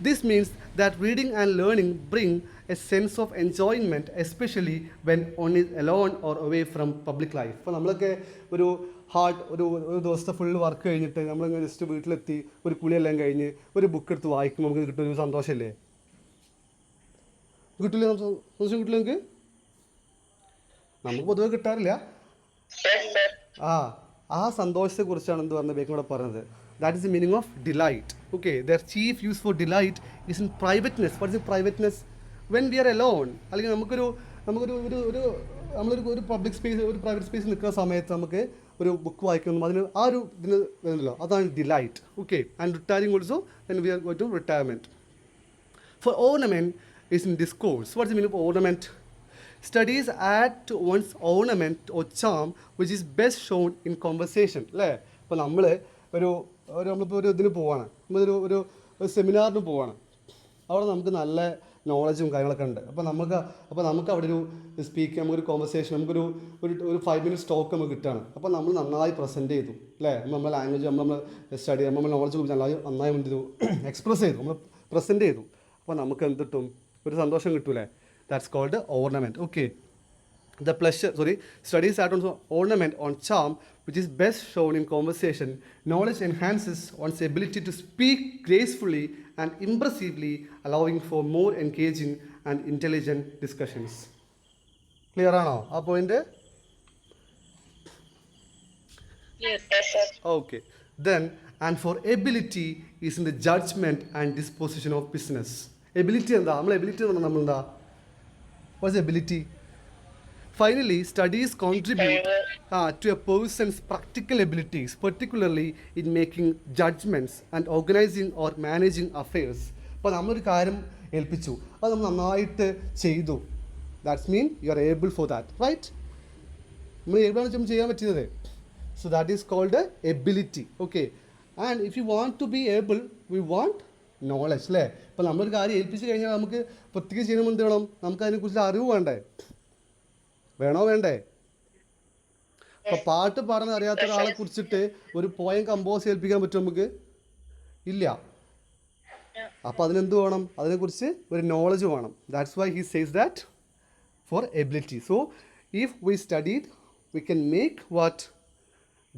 This means that reading and learning bring a sense of enjoyment, especially when one is alone or away from public life. ഇപ്പോൾ നമ്മളൊക്കെ ഒരു ഒരു ദിവസത്തെ full work കഴിഞ്ഞിട്ട് നമ്മളിങ്ങനെ just വീട്ടിലെത്തി ഒരു കുളിയെല്ലാം കഴിഞ്ഞ് ഒരു ബുക്ക് എടുത്ത് വായിക്കുമ്പോൾ നമുക്ക് കിട്ടുന്ന സന്തോഷമല്ലേ? കിട്ടില്ല? സന്തോഷം കിട്ടില്ല നിങ്ങൾക്ക്? നമുക്ക് പൊതുവെ കിട്ടാറില്ല. ആ സന്തോഷത്തെക്കുറിച്ചാണ് എന്ത് പറഞ്ഞത് ബേക്കൺ ഇവിടെ പറഞ്ഞത്. That is the meaning of delight. Okay, their chief use for delight is in privateness. What is in privateness? When we are alone, അല്ലെങ്കിൽ നമ്മളൊരു പബ്ലിക് സ്പേസ്, ഒരു പ്രൈവറ്റ് സ്പേസിൽ നിൽക്കുന്ന സമയത്ത് നമുക്ക് ഒരു ബുക്ക് വായിക്കുന്നു, അതിന് ആ ഒരു ഇതിന് വരുന്നല്ലോ, അതാണ് delight. Okay, and retiring also, when we are going to retirement. For ornament is in discourse. What is the meaning of ornament? Studies add to one's ornament or charm, which is best shown in conversation. അല്ലേ? ഇപ്പോൾ നമ്മളിപ്പോൾ ഒരു ഇതിന് പോവാണ്, നമ്മളൊരു സെമിനാറിന് പോവാണ്. അവിടെ നമുക്ക് നല്ല നോളജും കാര്യങ്ങളൊക്കെ ഉണ്ട്. അപ്പോൾ നമുക്ക് അവിടെ ഒരു സ്പീക്ക്, നമുക്കൊരു കോൺവെർസേഷൻ, നമുക്കൊരു 5 minutes ടോക്ക് നമുക്ക് കിട്ടുകയാണ്. അപ്പോൾ നമ്മൾ നന്നായി പ്രസൻറ്റ് ചെയ്തു അല്ലേ? നമ്മുടെ ലാംഗ്വേജ് നമ്മൾ സ്റ്റഡി, നമ്മൾ നോളജ് നന്നായി എന്ത് ചെയ്തു? എക്സ്പ്രസ് ചെയ്തു, നമ്മൾ പ്രസൻറ്റ് ചെയ്തു. അപ്പോൾ നമുക്ക് എന്ത് കിട്ടും? ഒരു സന്തോഷം കിട്ടൂലേ? That's called ornament. Okay, studies add on ornament on charm, which is best shown in conversation. Knowledge enhances one's ability to speak gracefully and impressively, allowing for more engaging and intelligent discussions. Clear ആണോ ആ point? Okay. Then, and for ability is in the judgment and disposition of business. Ability എന്താ? നമ്മൾ ability എന്ന് പറഞ്ഞാൽ നമ്മളെന്താ? What's ability? Finally, studies contribute to a person's practical abilities, particularly in making judgments and organizing or managing affairs. അപ്പോൾ നമ്മളൊരു കാര്യം ഏൽപ്പിച്ചു, അത് നമ്മൾ നന്നായിട്ട് ചെയ്തു. That's mean you are able for that, right? നമ്മൾ ഏബിളാണ് നമ്മൾ ചെയ്യാൻ പറ്റുന്നത്. So that is called ability. Okay, and if you want to be able, we want knowledge അല്ലേ? ഇപ്പോൾ നമ്മളൊരു കാര്യം ഏൽപ്പിച്ച് കഴിഞ്ഞാൽ നമുക്ക് പ്രത്യേകിച്ച് ചെയ്യണം, എന്ത് വേണം? നമുക്ക് അതിനെക്കുറിച്ച് അറിവ് വേണ്ടേ? വേണ്ടേ? ഇപ്പോൾ പാട്ട് പാടാൻ അറിയാത്ത ഒരാളെ കുറിച്ചിട്ട് ഒരു പോയം കമ്പോസ് ഏൽപ്പിക്കാൻ പറ്റും നമുക്ക്? ഇല്ല. അപ്പോൾ അതിനെന്ത് വേണം? അതിനെക്കുറിച്ച് ഒരു നോളജ് വേണം. That's why he says that for ability. So if we studied, we can make what?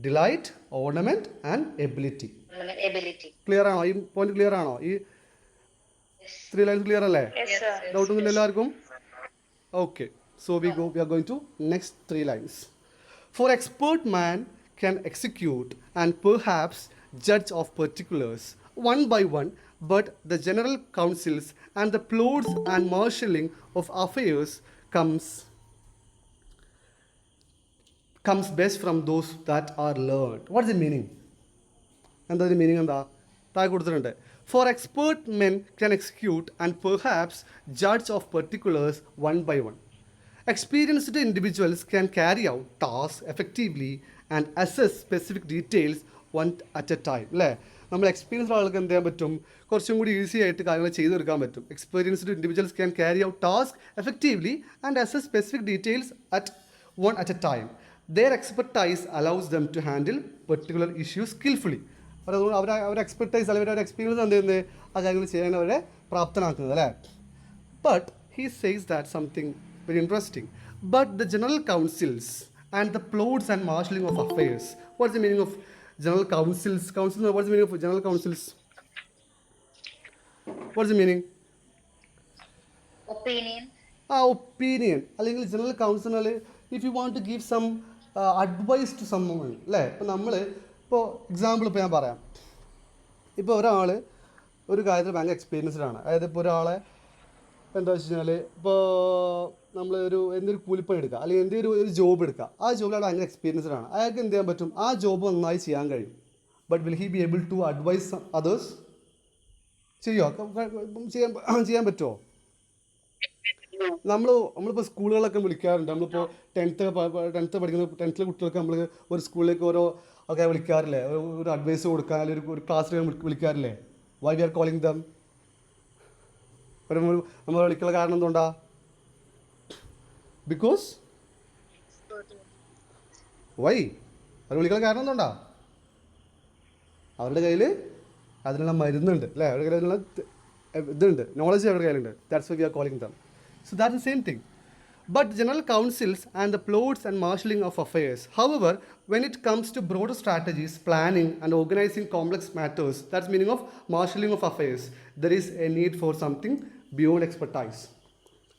Delight, ornament and ability. Clear ആണോ? ഈ പോയിന്റ് ക്ലിയർ ആണോ? ഈ 3 lines ക്ലിയർ അല്ലേ? ഡൗട്ട് ഒന്നുമില്ല എല്ലാവർക്കും? Okay, so we are going to next 3 lines. For expert man can execute and perhaps judge of particulars one by one, but the general counsels and the plots and marshalling of affairs comes best from those that are learned. What is the meaning? എന്താ അതിൻ്റെ meaning? എന്താ താഴെ കൊടുത്തിട്ടുണ്ട്. For expert men can execute and perhaps judge of particulars one by one. Experienced individuals can carry out tasks effectively and assess specific details one at a time. അല്ലേ? നമ്മൾ experienced ആൾക്ക് എന്ത് ചെയ്യാൻ പറ്റും, കുറച്ചും കൂടി ഈസി ആയിട്ട് കാര്യങ്ങൾ ചെയ്തെടുക്കാൻ പറ്റും. Experienced individuals can carry out task effectively and assess specific details at a time. Their expertise allows them to handle particular issues skillfully. Our expertise അല്ലെങ്കിൽ അവരുടെ എക്സ്പീരിയൻസ് എന്ത് ചെയ്യുന്നത് ആ കാര്യങ്ങൾ ചെയ്യാൻ അവരെ പ്രാപ്തനാക്കുന്നത് അല്ലേ. But he says that something very interesting. But the general councils and the plots and marshalling of affairs. What's the meaning of general councils? What's the meaning of general councils? What's the meaning? Opinion. Opinion. അല്ലെങ്കിൽ general council if you want to give some advice to summon അല്ലേ. ഇപ്പോൾ നമ്മൾ ഇപ്പോൾ example ഇപ്പോൾ ഞാൻ പറയാം. ഇപ്പോൾ ഒരാൾ ഒരു കാര്യത്തിൽ ഭയങ്കര എക്സ്പീരിയൻസ്ഡ് ആണ്. അതായത് ഇപ്പോൾ ഒരാളെ എന്താ വെച്ച് കഴിഞ്ഞാൽ ഇപ്പോൾ നമ്മൾ എന്തൊരു കൂലിപ്പണി എടുക്കുക അല്ലെങ്കിൽ എന്തെങ്കിലും ഒരു ജോബ് എടുക്കുക. ആ ജോബിൽ അയാൾ ഭയങ്കര എക്സ്പീരിയൻസ്ഡ് ആണ്. അയാൾക്ക് എന്ത് ചെയ്യാൻ പറ്റും, ആ ജോബ് നന്നായി ചെയ്യാൻ കഴിയും. But will he be able to advise others? ചെയ്യാൻ പറ്റുമോ? നമ്മളിപ്പോൾ സ്കൂളുകളൊക്കെ വിളിക്കാറുണ്ട്. നമ്മളിപ്പോൾ ടെൻത്ത് പഠിക്കുന്ന 10th കുട്ടികൾക്ക് നമ്മൾ ഒരു സ്കൂളിലേക്ക് ഓരോ ഒക്കെ വിളിക്കാറില്ലേ, ഒരു അഡ്വൈസ് കൊടുക്കാൻ അല്ലെങ്കിൽ ഒരു ക്ലാസ്സിൽ വിളിക്കാറില്ലേ. Why we are calling them? നമ്മൾ വിളിക്കുന്ന കാരണം എന്തുകൊണ്ടാ? ബിക്കോസ് വൈ അവർ വിളിക്കുന്ന കാരണം എന്തുകൊണ്ടാ? അവരുടെ കയ്യിൽ അതിനുള്ള മരുന്നുണ്ട് അല്ലേ, അവരുടെ കയ്യിൽ അതിനുള്ള ഇതുണ്ട്, നോളജ് അവരുടെ കയ്യിലുണ്ട്. That's why we are calling them. So that's the same thing. But general councils and the plots and marshalling of affairs. However, when it comes to broader strategies, planning and organizing complex matters, that's meaning of marshalling of affairs, there is a need for something beyond expertise.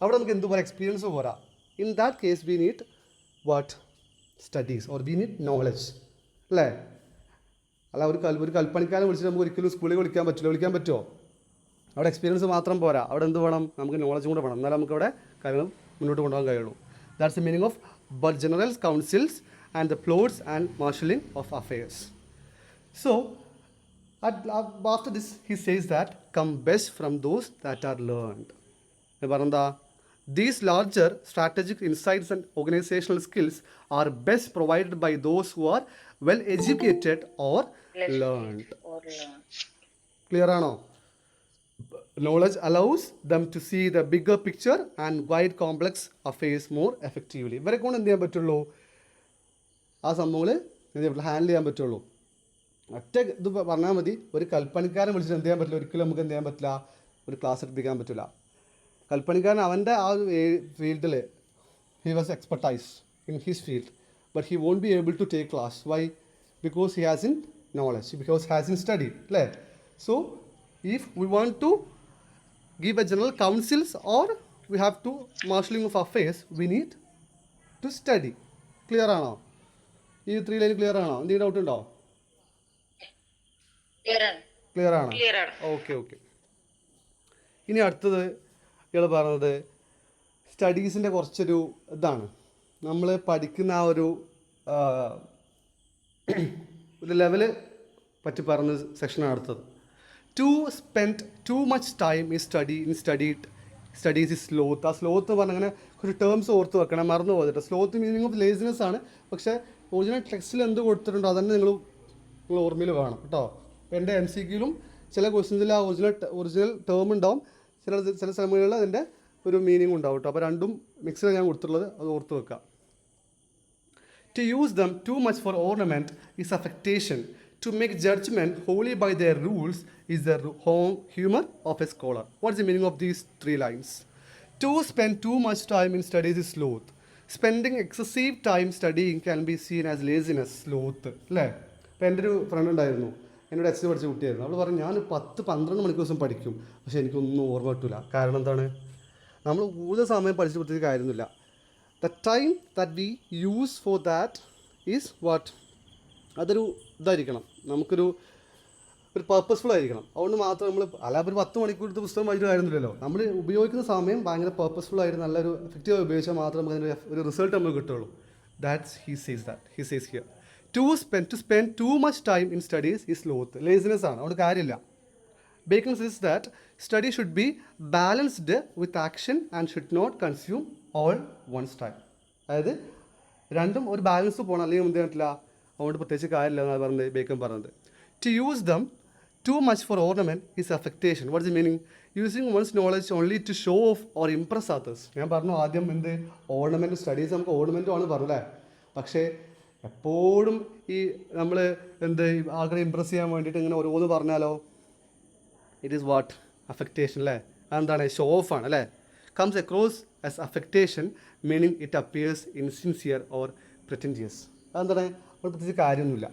അവിടെ നമുക്ക് എന്ത് പറയാം, experience പോരാ. In that case we need what? Studies or we need knowledge. അല്ലേ? അല്ല ഒരു കൽപ്പണിക്കാരനെ വിളിച്ചിട്ട് നമുക്ക് ഒരിക്കലും സ്കൂളിൽ വിളിക്കാൻ പറ്റുമോ? അവിടെ എക്സ്പീരിയൻസ് മാത്രം പോരാ, അവിടെ എന്ത് വേണം, നമുക്ക് നോളജും കൂടെ വേണം. എന്നാലും നമുക്ക് അവിടെ കാര്യങ്ങൾ മുന്നോട്ട് കൊണ്ടുപോകാൻ കഴിയുള്ളൂ. That's the meaning of but general councils and the plots and marshalling of affairs. So after this he says that come best from those that are learned. പറഞ്ഞെന്താ? These larger strategic insights and organizational skills are best provided by those who are well educated or learned. Clear ആണോ? Knowledge allows them to see the bigger picture and guide complex affairs more effectively. ഇവരെ കൊണ്ട് എന്ത് ചെയ്യാൻ പറ്റുള്ളൂ, ആ സംഭവങ്ങൾ handle ചെയ്യാൻ പറ്റുള്ളൂ. ഒറ്റ ഇത് പറഞ്ഞാൽ മതി. ഒരു കൽപ്പണിക്കാരൻ വിളിച്ചിട്ട് എന്ത് ചെയ്യാൻ പറ്റില്ല, ഒരിക്കലും നമുക്ക് എന്ത് ചെയ്യാൻ പറ്റില്ല, ഒരു ക്ലാസ് എടുപ്പിക്കാൻ പറ്റില്ല. കൽപ്പണിക്കാരൻ അവൻ്റെ ആ ഒരു ഫീൽഡിൽ he was expertise in his field, but he won't be able to take class. Why? Because he has in knowledge, because has in study അല്ലേ. So if we want to give a general counsels or we have to marshalling of affairs, we need to study. Clear ആണോ? ഈ 3 line clear ആണോ? എന്തെങ്കിലും doubt ഉണ്ടോ? Clear ആണോ? Okay. ഇനി അടുത്തത് ഇയാൾ പറഞ്ഞത് സ്റ്റഡീസിൻ്റെ കുറച്ചൊരു ഇതാണ്. നമ്മൾ പഠിക്കുന്ന ആ ഒരു ലെവല് പറ്റി പറഞ്ഞ സെക്ഷനാണ് അടുത്തത്. To spend too much time in studies is sloth. ആ സ്ലോത്ത് പറഞ്ഞ അങ്ങനെ ഒരു ടേംസ് ഓർത്ത് വെക്കണം, മറന്നു പോകരുത്. സ്ലോത്ത് മീനിങ് ഓഫ് ലേസിനെസ് ആണ്. പക്ഷേ ഒറിജിനൽ ടെക്സ്റ്റിൽ എന്ത് കൊടുത്തിട്ടുണ്ടോ അതന്നെ നിങ്ങൾ ഓർമ്മയിൽ വേണം കേട്ടോ. ഇപ്പോൾ എൻ്റെ MCQയിലും ചില ക്വസ്റ്റ്യൻസിൽ ആ ഒറിജിനൽ ടേം ഉണ്ടാവും, ചില സമയങ്ങളിൽ അതിൻ്റെ ഒരു മീനിങ് ഉണ്ടാവും കേട്ടോ. അപ്പോൾ രണ്ടും മിക്സിൽ ഞാൻ കൊടുത്തിട്ടുള്ളത്, അത് ഓർത്ത് വെക്കാം. To use them too much for ornament is affectation. To make judgment wholly by their rules is the humor of a scholar. What's the meaning of these 3 lines? To spend too much time in studies is sloth. Spending excessive time studying can be seen as laziness, sloth. അല്ലേ? ഇപ്പോൾ എൻ്റെ ഒരു front ഉണ്ടായിരുന്നു, എന്നോട് X പഠിച്ച കുട്ടിയായിരുന്നു. അവൾ പറഞ്ഞു, ഞാൻ 10-12 മണിക്കൂർ ദിവസം പഠിക്കും, പക്ഷേ എനിക്കൊന്നും ഓർമ്മ കിട്ടില്ല. കാരണം എന്താണ്? നമ്മൾ കൂടുതൽ സമയം പഠിച്ചു കൊടുത്തിട്ട് കാര്യമൊന്നുമില്ല. The time that we use for that is what? അതൊരു ഇതായിരിക്കണം, നമുക്കൊരു പർപ്പസ്ഫുൾ ആയിരിക്കണം. അതുകൊണ്ട് മാത്രം നമ്മൾ അല്ലാതെ ഒരു 10 മണിക്കൂർ എടുത്ത് പുസ്തകം വായിച്ചിട്ട് കാര്യമൊന്നുമില്ലല്ലോ. നമ്മൾ ഉപയോഗിക്കുന്ന സമയം ഭയങ്കര പർപ്പസ്ഫുൾ ആയിട്ട് നല്ലൊരു എഫക്റ്റീവായി ഉപയോഗിച്ചാൽ മാത്രം നമുക്ക് അതിൻ്റെ ഒരു റിസൾട്ട് നമുക്ക് കിട്ടുള്ളൂ. That's he says here. To spend too much time in studies is sloth, laziness ആണ്, അതുകൊണ്ട് കാര്യമില്ല. Bacon says that study should be balanced with action and should not consume all one's time. അതായത് രണ്ടും ഒരു balance പോകണം, അല്ലെങ്കിൽ എന്ത് പറ്റില്ല, അതുകൊണ്ട് പ്രത്യേകിച്ച് കാര്യമില്ല എന്നാണ് പറഞ്ഞത് ബേക്കൻ പറഞ്ഞത്. To use them Too much for ornament is affectation. What is the meaning? Using one's knowledge only to show off or impress others. ഞാൻ പറഞ്ഞു ആദ്യം എന്ത് ഓർണമെൻറ്റ് സ്റ്റഡീസ് നമുക്ക് ഓർണമെൻറ്റും ആണ് പറഞ്ഞല്ലേ. പക്ഷേ എപ്പോഴും ഈ നമ്മൾ എന്ത് ആൾക്കാരെ ഇമ്പ്രസ് ചെയ്യാൻ വേണ്ടിയിട്ട് ഇങ്ങനെ ഓരോന്ന് പറഞ്ഞാലോ, ഇറ്റ് ഈസ് വാട്ട് അഫക്റ്റേഷൻ അല്ലേ. അതെന്താണ്? ഷോ ഓഫ് ആണ് അല്ലേ. Comes across as affectation, meaning it appears insincere or pretentious. അതെന്താണ്? അവിടെ പ്രത്യേകിച്ച് കാര്യമൊന്നുമില്ല.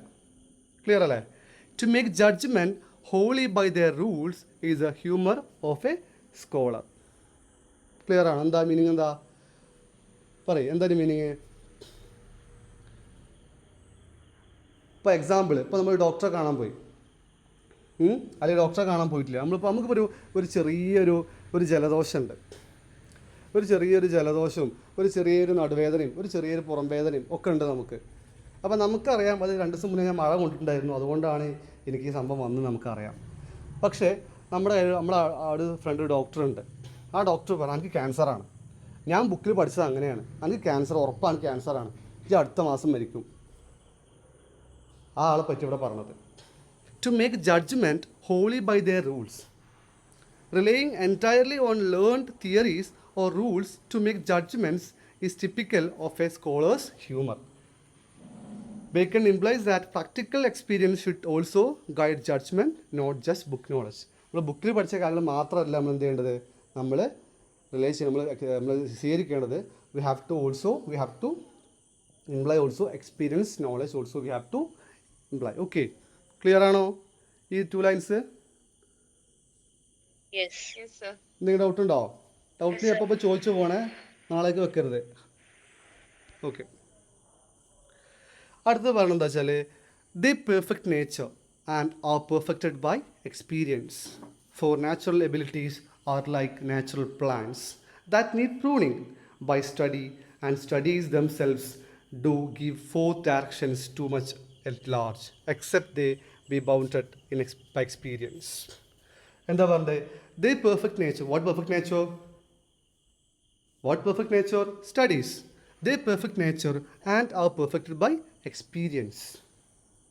ക്ലിയർ അല്ലേ? To make judgment wholly by their rules is a humor of a scholar. Clear ആണ്? എന്താ മീനിങ്? എന്താ പറയും, എന്താണ് മീനിങ്? ഇപ്പോൾ എക്സാമ്പിൾ, ഇപ്പോൾ നമ്മൾ ഡോക്ടറെ കാണാൻ പോയി, അല്ലെങ്കിൽ ഡോക്ടറെ കാണാൻ പോയിട്ടില്ല. നമുക്കിപ്പോൾ ഒരു ചെറിയൊരു ജലദോഷമുണ്ട്. ഒരു ചെറിയൊരു ജലദോഷവും ഒരു ചെറിയൊരു നടുവേദനയും ഒരു ചെറിയൊരു പുറം വേദനയും ഒക്കെ ഉണ്ട് നമുക്ക്. അപ്പോൾ നമുക്കറിയാം അത് 2 ദിവസം മുന്നേ ഞാൻ മഴ കൊണ്ടിട്ടുണ്ടായിരുന്നു, അതുകൊണ്ടാണ് എനിക്ക് ഈ സംഭവം വന്ന് നമുക്കറിയാം. പക്ഷേ നമ്മുടെ ഫ്രണ്ട് ഡോക്ടറുണ്ട്. ആ ഡോക്ടർ പറഞ്ഞു എനിക്ക് ക്യാൻസറാണ്. ഞാൻ ബുക്കിൽ പഠിച്ചത് അങ്ങനെയാണ്, എനിക്ക് ക്യാൻസർ ഉറപ്പാണ്, ക്യാൻസറാണ്, ഈ അടുത്ത മാസം മരിക്കും. ആ ആളെ പറ്റി ഇവിടെ പറഞ്ഞത്. To make judgement wholly by their rules, relying entirely on learned theories or rules to make judgements is typical of a scholar's humour. Bacon implies that practical experience should also guide judgment, not just book knowledge. നമ്മൾ ബുക്കിൽ പഠിച്ച കാര്യങ്ങൾ മാത്രമല്ല നമ്മൾ എന്ത് ചെയ്യേണ്ടത്, നമ്മൾ സ്വീകരിക്കേണ്ടത്. We have to imply also experience knowledge also we have to imply. Okay, clear ആണോ ഈ 2 ലൈൻസ്? എന്തെങ്കിലും ഡൗട്ട് ഉണ്ടോ? ഡൗട്ട് എപ്പോൾ ചോദിച്ചു പോണേ, നാളേക്ക് വെക്കരുത്. ഓക്കെ, അടുത്തത് പറയുന്നത് എന്താ വെച്ചാൽ the perfect nature and are perfected by experience. For natural abilities are like natural plants that need pruning by study, and studies themselves do give 4 directions too much at large except they be bounded by experience. എന്താ പറഞ്ഞത്? The perfect nature. What perfect nature? Studies. Their perfect nature and are perfected by experience.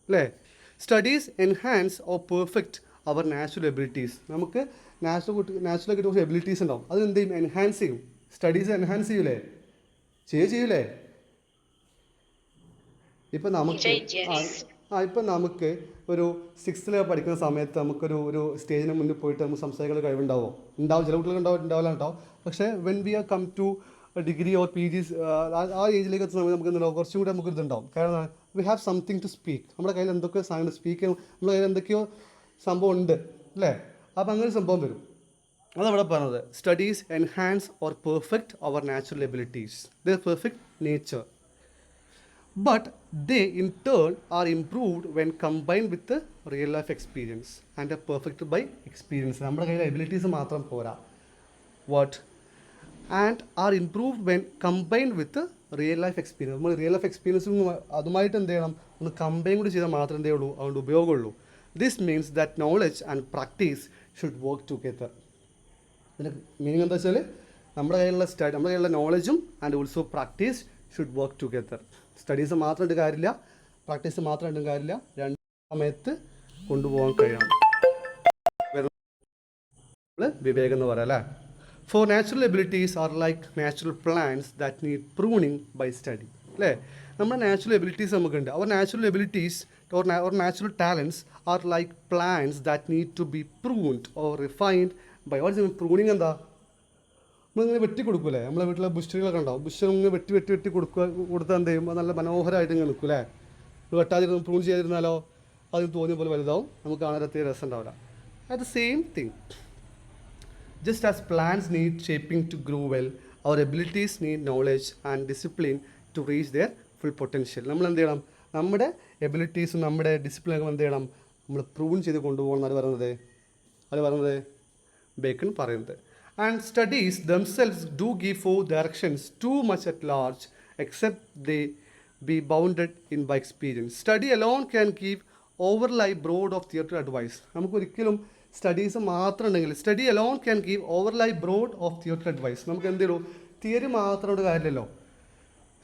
അല്ലേ? Studies enhance or perfect our natural abilities. നമുക്ക് നാച്ചുറലായിട്ട് കുറച്ച് abilities ഉണ്ടാവും, അത് എന്ത് ചെയ്യും? എൻഹാൻസ് ചെയ്യും. സ്റ്റഡീസ് എൻഹാൻസ് ചെയ്യൂലേ, ചെയ്യൂലേ. ഇപ്പം നമുക്ക് ഒരു 6th പഠിക്കുന്ന സമയത്ത് നമുക്കൊരു സ്റ്റേജിന് മുന്നിൽ പോയിട്ട് നമുക്ക് സംസാരിക്കുന്ന കഴിവുണ്ടാവും. ചില കുട്ടികൾക്ക് ഉണ്ടാവില്ല കേട്ടോ. പക്ഷേ when we are come to degree or PG ആ ഏജിലേക്ക് എത്തുന്ന സമയത്ത് നമുക്ക് കുറച്ചും കൂടി നമുക്ക് ഇതുണ്ടാവും. കാരണം we have something to speak. നമ്മുടെ കയ്യിൽ എന്തൊക്കെയോ സാധനം സ്പീക്ക് ചെയ്യും, നമ്മുടെ കയ്യിൽ എന്തൊക്കെയോ സംഭവം ഉണ്ട് അല്ലേ. അപ്പോൾ അങ്ങനെ സംഭവം വരും. അതവിടെ പറഞ്ഞത് studies enhance or perfect our natural abilities, their perfect nature. But they in turn are improved when combined with the real life experience and are perfected by experience. നമ്മുടെ കയ്യിലെ എബിലിറ്റീസ് മാത്രം പോരാ. What? And are improved when combined with the real life experience. നമ്മൾ real life എക്സ്പീരിയൻസും അതുമായിട്ട് എന്ത് ചെയ്യണം, ഒന്ന് കമ്പൈൻ കൂടി ചെയ്താൽ മാത്രമേ എന്തേ ഉള്ളൂ, അതുകൊണ്ട് ഉപയോഗമുള്ളൂ. This means that knowledge and practice should work together. ഇതിൻ്റെ മീനിങ് എന്താ വെച്ചാൽ നമ്മുടെ കയ്യിലുള്ള നോളജും and also practice should work together. Studies മാത്രം ഇട്ട് കാര്യമില്ല, പ്രാക്ടീസ് മാത്രം ഇട്ടും കാര്യമില്ല, 2 സമയത്ത് കൊണ്ടുപോകാൻ കഴിയണം. വിവേകം എന്ന് പറയാം അല്ലേ. For natural abilities are like natural plants that need pruning by study. അല്ലേ? നമ്മുടെ നാച്ചുറൽ എബിലിറ്റീസ് നമുക്കുണ്ട്. Our natural abilities or natural talents are like plants that need to be pruned or refined by. What is pruning? എന്താ? നമ്മളിങ്ങനെ വെട്ടി കൊടുക്കൂലേ, നമ്മളെ വീട്ടിലെ ബുഷുകളൊക്കെ ഉണ്ടാവും. ബുഷ് ഇങ്ങനെ വെട്ടി കൊടുത്താൽ എന്ത് ചെയ്യും, നല്ല മനോഹരമായിട്ട് ഇങ്ങനെ നിൽക്കൂലേ. വെട്ടാതിരുന്ന് പ്രൂൺ ചെയ്തിരുന്നാലോ അതിന് തോന്നിയ പോലെ വലുതാവും, നമുക്ക് കാണാൻ അത്രയും രസം ഉണ്ടാവില്ല. അത് the same thing. Just as plants need shaping to grow well, our abilities need knowledge and discipline to reach their full potential. നമ്മൾ എന്ത് ചെയ്യണം, നമ്മുടെ എബിലിറ്റീസും നമ്മുടെ ഡിസിപ്ലിനൊക്കെ എന്ത് ചെയ്യണം, നമ്മൾ പ്രൂൺ ചെയ്ത് കൊണ്ടുപോകണം. അത് പറയുന്നത് ബേക്കൺ പറയുന്നത്. And studies themselves do give 4 directions too much at large except they be bounded in by experience. Study alone can give overlie broad of theoretical advice. നമുക്കൊരിക്കലും സ്റ്റഡീസ് മാത്രം ഉണ്ടെങ്കിൽ study alone can give overly broad of theoretical advice. നമുക്ക് എന്തെങ്കിലും theory മാത്രം ഒരു കാര്യമില്ലല്ലോ.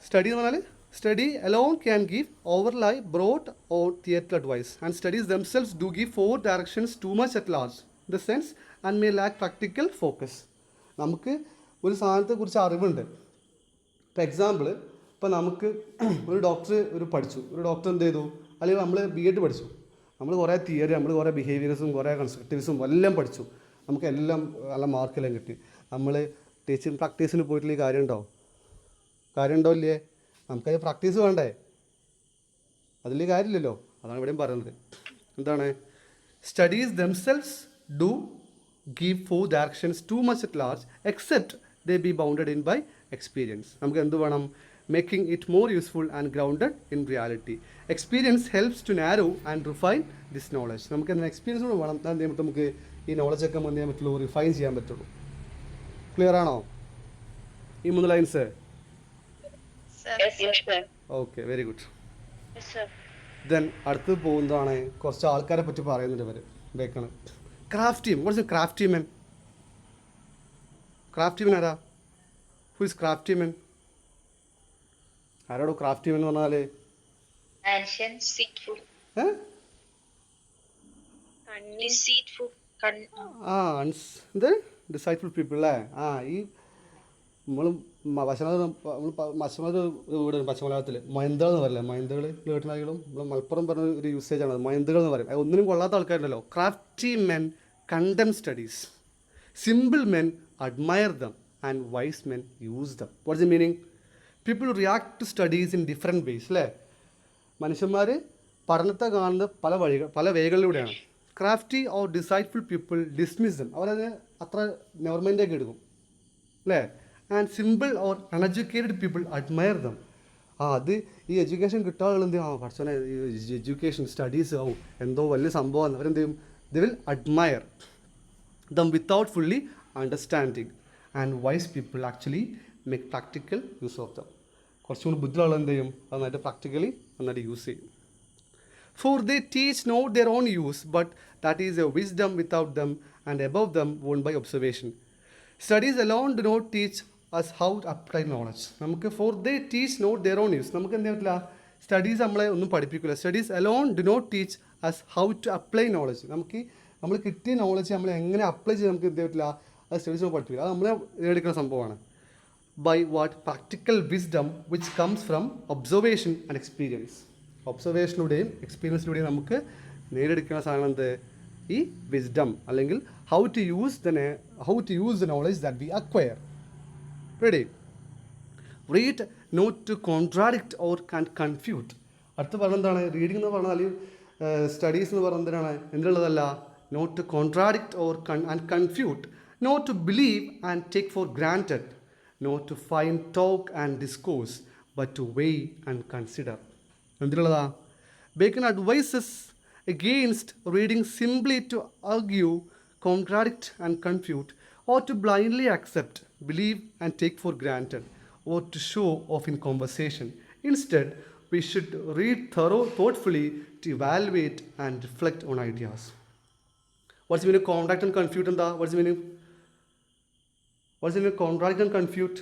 Study എന്ന് പറഞ്ഞാൽ Study alone can give overlay, broad or theatre advice, and studies themselves do give four directions too much at large, in the sense, and may lack practical focus. നമുക്ക് ഒരു സാധനത്തെക്കുറിച്ച് അറിവുണ്ട്. ഇപ്പോൾ എക്സാമ്പിൾ, ഇപ്പോൾ നമുക്ക് ഒരു ഡോക്ടർ പഠിച്ചു, ഒരു ഡോക്ടർ എന്ത് ചെയ്തു, അല്ലെങ്കിൽ നമ്മൾ B.Ed പഠിച്ചു, നമ്മൾ കുറേ തിയറി, നമ്മൾ കുറേ ബിഹേവിയർസും കുറേ കൺസ്ട്രക്റ്റിവിസും എല്ലാം പഠിച്ചു, നമുക്ക് എല്ലാം നല്ല മാർക്കെല്ലാം കിട്ടി. നമ്മൾ ടീച്ചിങ് പ്രാക്ടീസിന് പോയിട്ടുള്ള ഈ കാര്യമുണ്ടോ ഇല്ലേ? നമുക്കത് പ്രാക്ടീസ് വേണ്ടേ? അതിൽ കാര്യമില്ലല്ലോ. അതാണ് ഇവിടെയും പറയുന്നത്. എന്താണ്? Studies themselves do give for directions too much at large except they be bounded in by experience. നമുക്ക് എന്ത് വേണം? Making it more useful and grounded in reality. Experience helps to narrow and refine this knowledge. നമുക്ക് എന്തെങ്കിലും experience കൂടെ വേണം, എന്ത് ചെയ്യുമ്പോൾ നമുക്ക് ഈ നോളജൊക്കെ എന്ത് ചെയ്യാൻ പറ്റുള്ളൂ? റിഫൈൻ ചെയ്യാൻ പറ്റുള്ളൂ. ക്ലിയർ ആണോ ഈ 3 lines? Okay, very good. Then അടുത്ത് പോകുന്നതാണ് കുറച്ച് ആൾക്കാരെ പറ്റി പറയുന്നുണ്ട് ഇവർ. Bacon crafty men. കുറച്ച് ക്രാഫ്റ്റ് ടീമൻ. ക്രാഫ്റ്റ് ടീമൻ ആരാ? Who is crafty men? ആരാടോ ക്രാഫ്റ്റ് ടീമൻ എന്ന് പറഞ്ഞാൽ? എന്ത് ഡിസൈറ്റ്ഫുൾ പീപ്പിൾ അല്ലേ? ഈ നമ്മൾ പച്ചമലയാളത്തിൽ മൈന്തകൾ എന്ന് പറയില്ല, മൈന്തകൾ കേട്ടിനാണെങ്കിലും നമ്മൾ മലപ്പുറം പറഞ്ഞ ഒരു യൂസേജ് ആണ് മൈന്തകൾ എന്ന് പറയും. ഒന്നിനും കൊള്ളാത്ത ആൾക്കാരുണ്ടല്ലോ. Crafty men condemn studies, simple men admire them and wise men use them. What's the meaning? People react to studies in different ways അല്ലേ? മനുഷ്യന്മാർ പഠനത്തെ കാണുന്നത് പല വേകളിലൂടെയാണ്. Crafty or deceitful people dismiss them, അവരത് അത്ര നെവർമൈൻഡൊക്കെ എടുക്കും അല്ലേ? And simple or uneducated people admire them. അത് ഈ എഡ്യൂക്കേഷൻ കിട്ടാതെ എന്ത് ചെയ്യും? പഠിച്ചോനെ എഡ്യൂക്കേഷൻ സ്റ്റഡീസ് എന്തോ വലിയ സംഭവമാണ്. അവരെന്ത് ചെയ്യും? They will admire them without fully understanding. And wise people actually make practical use of them. കുറച്ചും കൂടി ബുദ്ധിയുള്ള എന്ത് ചെയ്യും? അത് നന്നായിട്ട് പ്രാക്ടിക്കലി നന്നായിട്ട് യൂസ് ചെയ്യും. For they teach not their own use, but that is a wisdom without them and above them won by observation. Studies alone do not teach us how to apply knowledge. നമുക്ക് for they teach not their own use. നമുക്ക് എന്താ പറ്റില്ല? Studies നമ്മളെ ഒന്നും പഠിപ്പിക്കില്ല. Studies alone do not teach us how to apply knowledge. നമ്മൾ കിട്ടിയ knowledge നമ്മൾ എങ്ങനെ അപ്ലൈ ചെയ്ത് നമുക്ക് എന്ത് പറ്റില്ല? അത് സ്റ്റഡീസ് നമ്മൾ പഠിപ്പിക്കില്ല. അത് നമ്മളെ നേടിക്കുന്ന സംഭവമാണ്. By what? Practical wisdom which comes from observation and experience. ഒബ്സർവേഷനിലൂടെയും എക്സ്പീരിയൻസിലൂടെയും നമുക്ക് നേടിയെടുക്കുന്ന സാധനം എന്ത്? ഈ വിസ്ഡം, അല്ലെങ്കിൽ how to use the knowledge that we acquire. Ready? Read not to contradict or confute. അടുത്ത് പറഞ്ഞ എന്താണ്? റീഡിംഗ് എന്ന് പറഞ്ഞാൽ സ്റ്റഡീസ് എന്ന് പറയുന്നത് എന്തിനാണ്? എന്തിനുള്ളതല്ല? Not to contradict or and confute, not to believe and take for granted, not to find talk and discourse, but to weigh and consider. എന്തിനുള്ളതാ? Bacon advises against reading simply to argue, contradict and confute, or to blindly accept, believe and take for granted, or to show off in conversation. Instead, we should read thoughtfully to evaluate and reflect on ideas. What's the meaning of contradict and confute? What's the meaning of contradict and confute?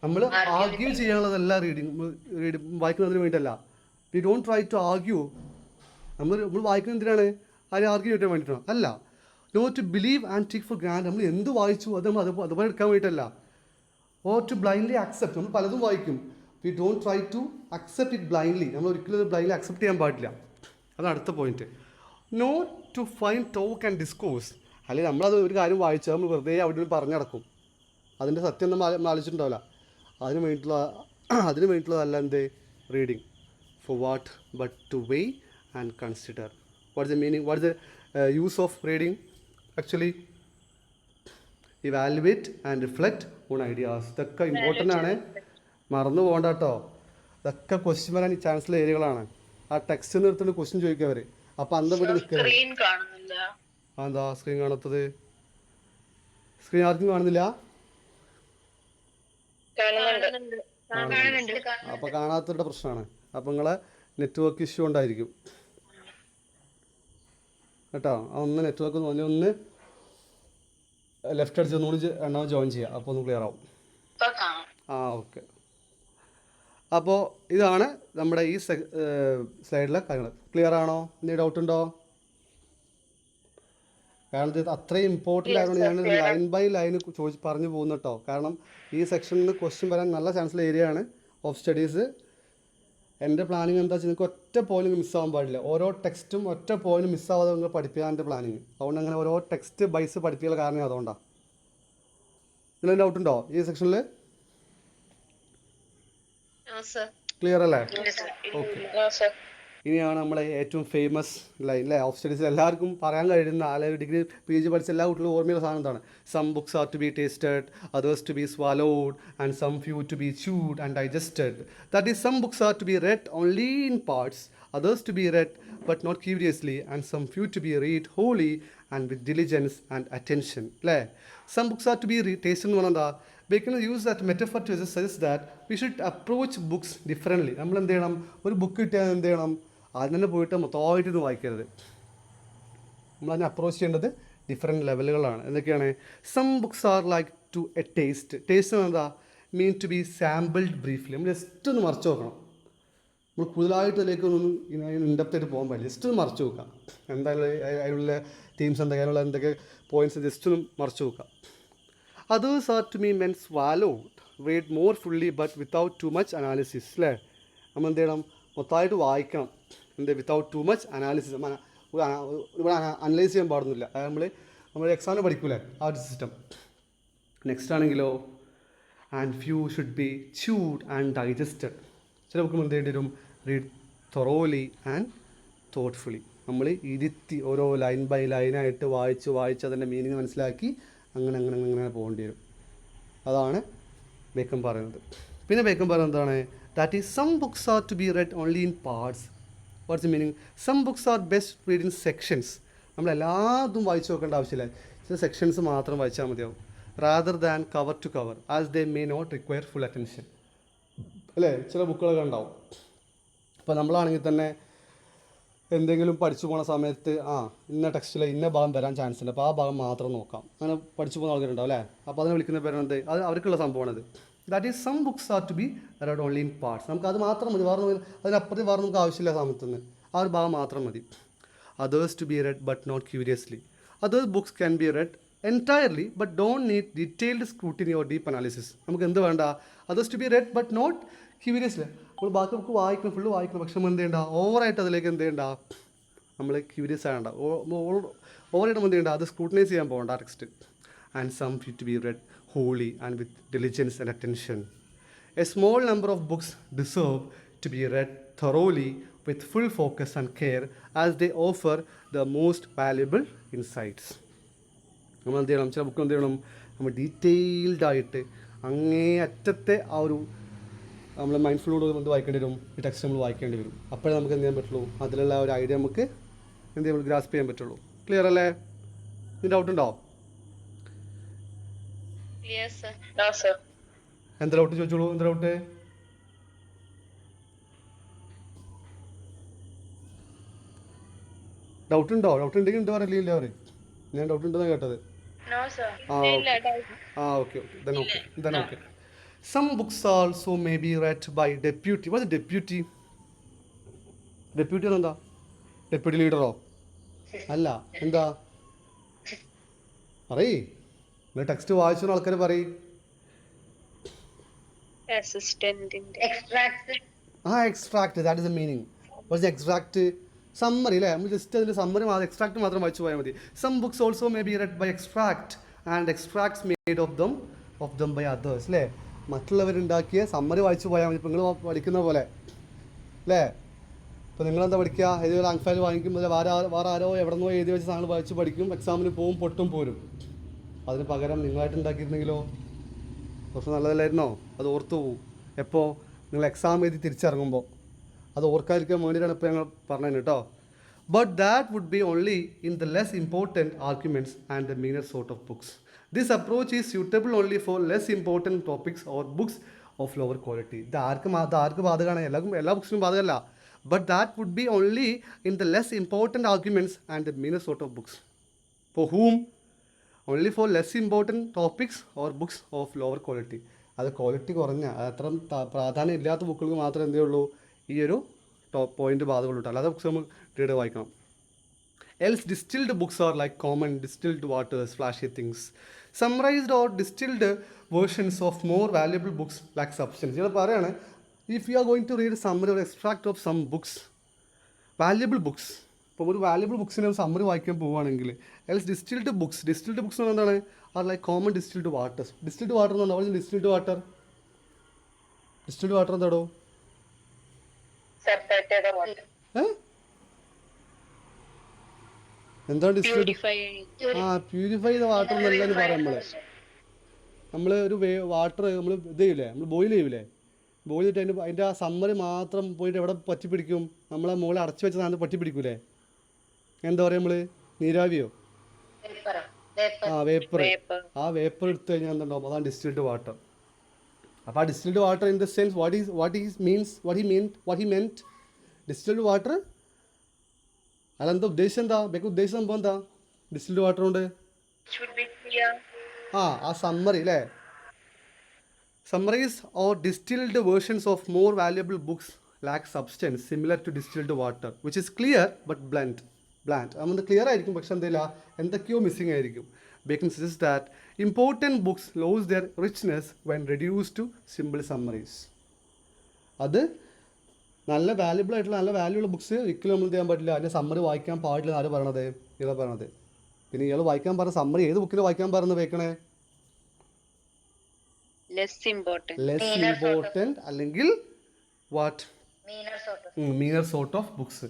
നമ്മൾ argue ചെയ്യാനുള്ളതല്ല വായിക്കുന്നതിന് വേണ്ടിയല്ല. We don't try to argue. നമ്മൾ വായിക്കുന്നത് എന്തിനാണ്? ആരും argue ചെയ്യാൻ വേണ്ടിയിട്ടാണ്? അല്ല. Not to believe and take for grand. നമ്മൾ എന്ത് വായിച്ചു അത് നമ്മൾ അതുപോലെ എടുക്കാൻ വേണ്ടിയിട്ടല്ല. Or to blindly accept. നമ്മൾ പലതും വായിക്കും. We don't try to accept it blindly. നമ്മൾ ഒരിക്കലും ബ്ലൈൻഡ്ലി അക്സെപ്റ്റ് ചെയ്യാൻ പാടില്ല. അതാണ് അടുത്ത point. Not to find talk and discourse. അല്ലെങ്കിൽ നമ്മളത് ഒരു കാര്യം വായിച്ചാൽ നമ്മൾ വെറുതെ അവിടെ പറഞ്ഞു നടക്കും. അതിൻ്റെ സത്യം നമ്മൾ ആലോചിച്ചിട്ടുണ്ടാവില്ല. അതിന് വേണ്ടിയിട്ടുള്ളതല്ല എന്ത്? Reading. For what? But to weigh and consider. What is the meaning? What is the use of reading? Actually, evaluate and reflect on ideas. ഇതൊക്കെ ഇമ്പോർട്ടൻ്റ് ആണ്, മറന്നു പോകണ്ട കേട്ടോ. ഇതൊക്കെ ക്വസ്റ്റ്യൻ വരാൻ ചാൻസുള്ള ഏരിയകളാണ്. ആ ടെക്സ്റ്റ് നിർത്തിട്ട് ക്വസ്റ്റ്യൻ ചോദിക്കുക അവർ. അപ്പം അന്തം വിട്ട് നിൽക്കുന്നത്. എന്താ സ്ക്രീൻ കാണാത്തത്? സ്ക്രീൻ ആർക്കും കാണുന്നില്ല? അപ്പോൾ കാണാത്തവരുടെ പ്രശ്നമാണ്. അപ്പോൾ നിങ്ങളെ നെറ്റ്വർക്ക് ഇഷ്യൂ ഉണ്ടായിരിക്കും കേട്ടോ. ഒന്ന് നെറ്റ്വർക്ക് ഒന്ന് ലെഫ്റ്റ് അടിച്ച് ഒന്നുകൂടി എണ്ണ ജോയിൻ ചെയ്യുക. അപ്പോൾ ഒന്ന് ക്ലിയർ ആവും. ഓക്കെ. അപ്പോൾ ഇതാണ് നമ്മുടെ ഈ സ്ലൈഡിലെ കാര്യങ്ങൾ. ക്ലിയർ ആണോ? എന്തെങ്കിലും ഡൗട്ട് ഉണ്ടോ? കാരണം ഇത് അത്രയും ഇമ്പോർട്ടൻ്റ് ആയതുകൊണ്ട് ഞാൻ ലൈൻ ബൈ ലൈൻ പറഞ്ഞു പോകുന്നു കേട്ടോ. കാരണം ഈ സെക്ഷനിൽ നിന്ന് ക്വസ്റ്റ്യൻ വരാൻ നല്ല ചാൻസുള്ള ഏരിയ ആണ് ഓഫ് സ്റ്റഡീസ്. എൻ്റെ പ്ലാനിങ് എന്താ വെച്ചാൽ നിങ്ങൾക്ക് ഒറ്റ പോയിന്റ് മിസ്സാവാൻ പാടില്ല. ഓരോ ടെക്സ്റ്റും ഒറ്റ പോയിന്റ് മിസ്സാവാതെ നിങ്ങൾ പഠിപ്പിക്കാൻ എൻ്റെ പ്ലാനിങ്. അതുകൊണ്ട് അങ്ങനെ ഓരോ ടെക്സ്റ്റ് ബൈസ് പഠിപ്പിക്കാനുള്ള കാരണം അതുകൊണ്ടാണ്. ഇതിൽ ഡൗട്ട് ഉണ്ടോ ഈ സെക്ഷനിൽ? ക്ലിയർ അല്ലേ? ഓക്കെ. ഇനിയാണ് നമ്മളെ ഏറ്റവും ഫേമസ് ലൈൻ അല്ലേ ഓഫ് സ്റ്റഡീസ്. എല്ലാവർക്കും പറയാൻ കഴിയുന്ന അല്ലെങ്കിൽ ഡിഗ്രി PG പഠിച്ച എല്ലാ കുട്ടികളും ഓർമ്മയുള്ള സാധനം എന്താണ്? Some books are to be tasted, others to be swallowed, and some few to be chewed and digested. That is, some books are to be read only in parts, others to be read but not curiously, and some few to be read wholly and with diligence and attention. അല്ലേ? Some books are to be tasted എന്ന് പറഞ്ഞാൽ എന്താ? Bacon use that metaphor to suggest that we should approach books differently. നമ്മൾ എന്ത് ചെയ്യണം? ഒരു book കിട്ടിയാൽ എന്ത് ചെയ്യണം? അതിന് തന്നെ പോയിട്ട് മൊത്തമായിട്ടൊന്നും വായിക്കരുത്. നമ്മളതിനെ അപ്രോച്ച് ചെയ്യേണ്ടത് ഡിഫറെൻറ്റ് ലെവലുകളാണ്. എന്തൊക്കെയാണ്? Some books are like to a taste. Taste എന്താ? Mean to be sampled briefly. നമ്മൾ ജസ്റ്റ് ഒന്ന് മറിച്ച് നോക്കണം. നമ്മൾ കൂടുതലായിട്ട് അതിലേക്ക് ഒന്നും ഇൻഡെപ്തായിട്ട് പോകാൻ പാടില്ല. ജസ്റ്റ് ഒന്ന് മറിച്ച് നോക്കാം. എന്തായാലും അതിനുള്ള തീംസ് എന്തൊക്കെയാണുള്ള എന്തൊക്കെ പോയിൻറ്റ്സ് ജസ്റ്റ് ഒന്ന് മറിച്ച് നോക്കാം. Others are to be men swallowed, read more fully but without too much analysis. അല്ലേ? നമ്മൾ എന്ത് ചെയ്യണം? മൊത്തമായിട്ട് വായിക്കണം. എന്ത്? Without too much analysis. ഇവിടെ അനലൈസ് ചെയ്യാൻ പാടുന്നില്ല. നമ്മൾ എക്സാമിന് പഠിക്കൂലേ ആ ഒരു സിസ്റ്റം. നെക്സ്റ്റ് ആണെങ്കിലോ, and few should be ച്യൂഡ് and digested. ചില ബുക്ക് എന്ത് ചെയ്യേണ്ടി വരും? Read thoroughly and thoughtfully. നമ്മൾ ഇരുത്തി ഓരോ ലൈൻ ബൈ ലൈനായിട്ട് വായിച്ച് അതിൻ്റെ മീനിങ് മനസ്സിലാക്കി അങ്ങനെ പോകേണ്ടി വരും. അതാണ് ബേക്കൺ പറയുന്നത്. പിന്നെ ബേക്കൺ പറയുന്നത് എന്താണ്? That is some books are to be read only in parts. What's the meaning? Some books are best read in sections. നമ്മൾ എല്ലാതും വായിച്ചു നോക്കേണ്ട ആവശ്യമില്ല. ചില സെക്ഷൻസ് മാത്രം വായിച്ചാൽ മതിയാവും. Rather than cover to cover, as they may not require full attention. അല്ലേ? ചില ബുക്കുകളൊക്കെ ഉണ്ടാവും. അപ്പോൾ നമ്മളാണെങ്കിൽ തന്നെ എന്തെങ്കിലും പഠിച്ചു പോകുന്ന സമയത്ത് ഇന്ന ടെക്സ്റ്റിൽ ഇന്ന ഭാഗം വരാൻ ചാൻസ് ഉണ്ട്, അപ്പോൾ ആ ഭാഗം മാത്രം നോക്കാം. അങ്ങനെ പഠിച്ചു പോകുന്ന ആൾക്കാരുണ്ടാവും അല്ലേ? അപ്പോൾ അതിനെ വിളിക്കുന്ന പേരാണത്. അത് അവർക്കുള്ള സംഭവമാണത്. That is some books are to be read only in parts. നമുക്ക് അത് മാത്രം മതി. അതിനപ്പുറത്ത് വേറെ നമുക്ക് ആവശ്യമില്ല സമയത്തുനിന്ന്. ആ ഒരു ഭാഗം മാത്രം മതി. Others to be read but not curiously. Others books can be read entirely but don't need detailed scrutiny or deep analysis. നമുക്ക് എന്ത് വേണ്ട? Others to be read but not curiously. നമ്മൾ ബാക്കി ബുക്ക് വായിക്കണം, ഫുള്ള് വായിക്കണം. പക്ഷെ നമ്മൾ എന്ത് ചെയ്യണ്ട? ഓവറായിട്ട് അതിലേക്ക് എന്ത് ചെയ്യണ്ട? നമ്മൾ ക്യൂരിയസ് ആകണ്ട. ഓവറായിട്ട് എന്ത് ചെയ്യണ്ട? അത് സ്ക്രൂട്ടനൈസ് ചെയ്യാൻ പോകണ്ട text. And some fit to be read wholly and with diligence and attention. A small number of books deserve to be read thoroughly with full focus and care, as they offer the most valuable insights. നമ്മൾ എന്ത് ചെയ്യണം? ചില book എന്ത് ചെയ്യണം? നമ്മൾ detailed ആയിട്ട് അങ്ങേ അറ്റത്തെ ആ ഒരു നമ്മൾ മൈൻഡ്ഫുള്ളോട് എന്ത് വായിക്കേണ്ടി വരും? ഈ ടെക്സ്റ്റ് നമ്മൾ വായിക്കേണ്ടി വരും. അപ്പോഴേ നമുക്ക് എന്ത് ചെയ്യാൻ പറ്റുള്ളൂ? അതിലുള്ള ഒരു ഐഡിയ നമുക്ക് എന്ത് ചെയ്യാൻ ഗ്രാസ്പ് ചെയ്യാൻ പറ്റുള്ളൂ. ക്ലിയർ അല്ലേ? ഇതിന് ഡൗട്ട് ഉണ്ടോ? എന്താ ഡൗട്ട് ചോദിച്ചോളൂ. എന്താ ഡൗട്ട്? ഡൗട്ട് ഉണ്ടോ? ഡൗട്ട് ഉണ്ടെങ്കിൽ എന്താ പറയില്ല അവർ. ഞാൻ ഡൗട്ട് ഉണ്ടെന്നാണ് കേട്ടത്. Okay. Some books also may be read by deputy. What's a deputy? Deputy എന്താ? ഡെപ്യൂട്ടി ലീഡറോ? അല്ല. എന്താ പറയ്. നിങ്ങൾ ടെക്സ്റ്റ് വായിച്ച ആൾക്കാർ പറയും. Extract. That is the meaning. What's extract? Summary അല്ലേ? നമ്മൾ ജസ്റ്റ് അതിൻ്റെ സമ്മറി എക്സ്ട്രാക്ട് മാത്രം വായിച്ചു പോയാൽ മതി. Some books also may be read by extract and extracts made of them by others. അല്ലേ? മറ്റുള്ളവരുണ്ടാക്കിയ സമ്മറി വായിച്ചു പോയാൽ മതി. ഇപ്പോൾ നിങ്ങൾ പഠിക്കുന്ന പോലെ അല്ലേ? ഇപ്പോൾ നിങ്ങളെന്താ പഠിക്കുക? ഏതൊരു റാങ്ക് ഫയൽ വാങ്ങിക്കുമ്പോൾ വേറെ ആരോ എവിടെ നിന്നോ എഴുതി വെച്ച സാധനങ്ങൾ വായിച്ച് പഠിക്കും. എക്സാമിന് പോവും, പൊട്ടും പോരും. അതിന് പകരം നിങ്ങളായിട്ട് ഉണ്ടാക്കിയിരുന്നെങ്കിലോ കുറച്ച് നല്ലതല്ലായിരുന്നോ? അത് ഓർത്തു പോവും. എപ്പോൾ? നിങ്ങൾ എക്സാം എഴുതി തിരിച്ചിറങ്ങുമ്പോൾ. അത് ഓർക്കാതിരിക്കാൻ വേണ്ടിയിട്ടാണ് ഇപ്പോൾ ഞങ്ങൾ പറഞ്ഞത് കേട്ടോ. But that would be only in the less important arguments and the meaner sort of books. This approach is suitable only for less important topics or books of lower quality. ഇത് ആർക്ക് ബാധകമാണ്? എല്ലാ ബുക്സിനും ബാധകമല്ല. But that would be only in the less important arguments and the meaner sort of books. For whom? Only for less important topics or books of lower quality. അത് quality കുറഞ്ഞ അത്ര പ്രാധാന്യം ഇല്ലാത്ത ബുക്കുകൾക്ക് മാത്രമേ എന്തേ ഉള്ളൂ ഈ ഒരു ടോപ്പ് പോയിന്റ് ബാധകളുള്ളൂ. അല്ലാതെ ബുക്സ് നമ്മൾ റീഡ് വായിക്കണം. Else distilled books are like common distilled waters, flashy things. Summarized or distilled versions of more valuable books lack substance. ഇത് പറയാണ്, if you are going to read a summary or extract of some books, valuable books, ഇപ്പോൾ ഒരു valuable ബുക്സിനെ summary വായിക്കാൻ പോവുകയാണെങ്കിൽ else distilled books എന്ന് പറഞ്ഞാൽ എന്താണ്, are like common distilled waters. Distilled water എന്ന് പറഞ്ഞാൽ ഡിസ്റ്റിൽഡ് വാട്ടർ എന്താടോ? എന്താണ് ഡിസ്റ്റിൽഡ്? പ്യൂരിഫൈ ചെയ്ത വാട്ടർ എന്നല്ല പറയാം. നമ്മൾ ഒരു വാട്ടർ നമ്മൾ ഇത് ചെയ്യില്ലേ, നമ്മൾ ബോയിൽ ചെയ്യൂലേ, ബോയിൽ ചെയ്തിട്ട് അതിൻ്റെ ആ സമ്മറി മാത്രം പോയിട്ട് എവിടെ പറ്റി പിടിക്കും? നമ്മളെ മുകളിൽ അടച്ചു വെച്ച സാധനം പറ്റി പിടിക്കൂലേ? എന്താ പറയുക നമ്മൾ, നീരാവിയോ? വേപ്പർ. ആ വേപ്പർ എടുത്തു കഴിഞ്ഞാൽ എന്തുണ്ടാവും? അതാണ് ഡിസ്റ്റിൽഡ് വാട്ടർ. അപ്പോൾ ആ distilled water in the sense what he meant distilled water, അതെന്താ ഉദ്ദേശം? ഉദ്ദേശം സംഭവം എന്താ ഡിസ്റ്റിൽഡ് വാട്ടർ കൊണ്ട്? ആ സമ്മറി അല്ലേ. Summaries or distilled versions of more valuable books lack substance similar to distilled water, which is clear but bland. അത് clear ആയിരിക്കും, പക്ഷെ എന്തില്ല, എന്തൊക്കെയോ മിസ്സിംഗ് ആയിരിക്കും. Bacon suggests that important books lose their richness when reduced to simple summaries. അത് നല്ല valuable ആയിട്ടുള്ള നല്ല വാല്യുള്ള ബുക്സ് ഒരിക്കലും നമ്മൾ ചെയ്യാൻ പറ്റില്ല, അതിൻ്റെ സമ്മറി വായിക്കാൻ പാടില്ല. ആര് പറയണത്? ഇയാളെ പറയണത്. പിന്നെ ഇയാൾ വായിക്കാൻ പറഞ്ഞ സമ്മറി ഏത് ബുക്കിൽ വായിക്കാൻ പറഞ്ഞ് വെക്കണേ? ലെസ് ഇമ്പോർട്ടൻറ്റ് അല്ലെങ്കിൽ what meaner sort of books.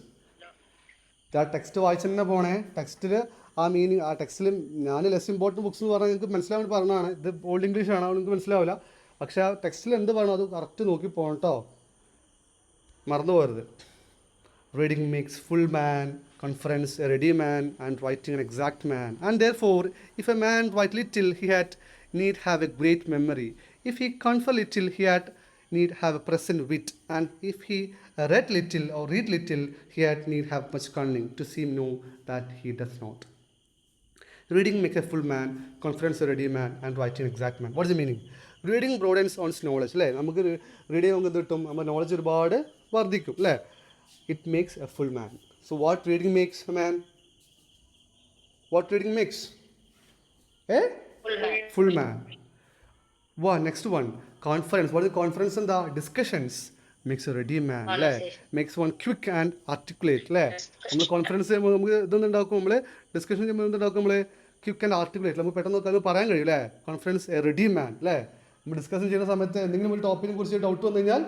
ആ ടെക്സ്റ്റ് വായിച്ചു തന്നെ പോണേ. ടെക്സ്റ്റിൽ ആ മീനിങ്, ആ ടെക്സ്റ്റിൽ ഞാൻ ലെസ് ഇമ്പോർട്ടൻറ്റ് ബുക്സ് എന്ന് പറഞ്ഞാൽ നിങ്ങൾക്ക് മനസ്സിലാവാൻ പറഞ്ഞതാണ്. ഇത് ഓൾഡ് ഇംഗ്ലീഷ് ആണ്, നിങ്ങൾക്ക് മനസ്സിലാവില്ല. പക്ഷേ ആ ടെക്സ്റ്റിൽ എന്ത് വേണം അത് കറക്റ്റ് നോക്കി പോകണം കേട്ടോ, മറന്നു പോകരുത്. Reading makes full man, conference a ready man, and writing an exact man. And therefore, if a man write little, he had need have a great memory. If he confer little, he had need have a present wit. And if he read little or read little, he had need have much cunning to seem know that he does not. Reading makes a full man, conference a ready man, and writing an exact man. What is the meaning? Reading broadens one's knowledge. അല്ലേ, നമുക്ക് read ചെയ്യുമ്പോൾ എന്ത് കിട്ടും? നമ്മുടെ knowledge ഒരുപാട് വർദ്ധിക്കും അല്ലേ. It makes a full man. So what reading makes a man? What reading makes? A full man. Next one. Conference. What is conference? And the discussions makes a ready man. Makes one quick and articulate. നമ്മൾ conference നമുക്ക് ഇതൊന്നും ഉണ്ടാക്കും, നമ്മൾ discussion ചെയ്യുമ്പോൾ എന്തുണ്ടാക്കും? നമ്മൾ quick and articulate, നമുക്ക് പെട്ടെന്ന് അത് പറയാൻ കഴിയും അല്ലേ. കോൺഫറൻസ് എ റെഡി മാൻ അല്ലേ. നമ്മൾ ഡിസ്കഷൻ ചെയ്യുന്ന സമയത്ത് എന്തെങ്കിലും ഒരു ടോപ്പിനെ കുറിച്ച് ഡൗട്ട് വന്നു കഴിഞ്ഞാൽ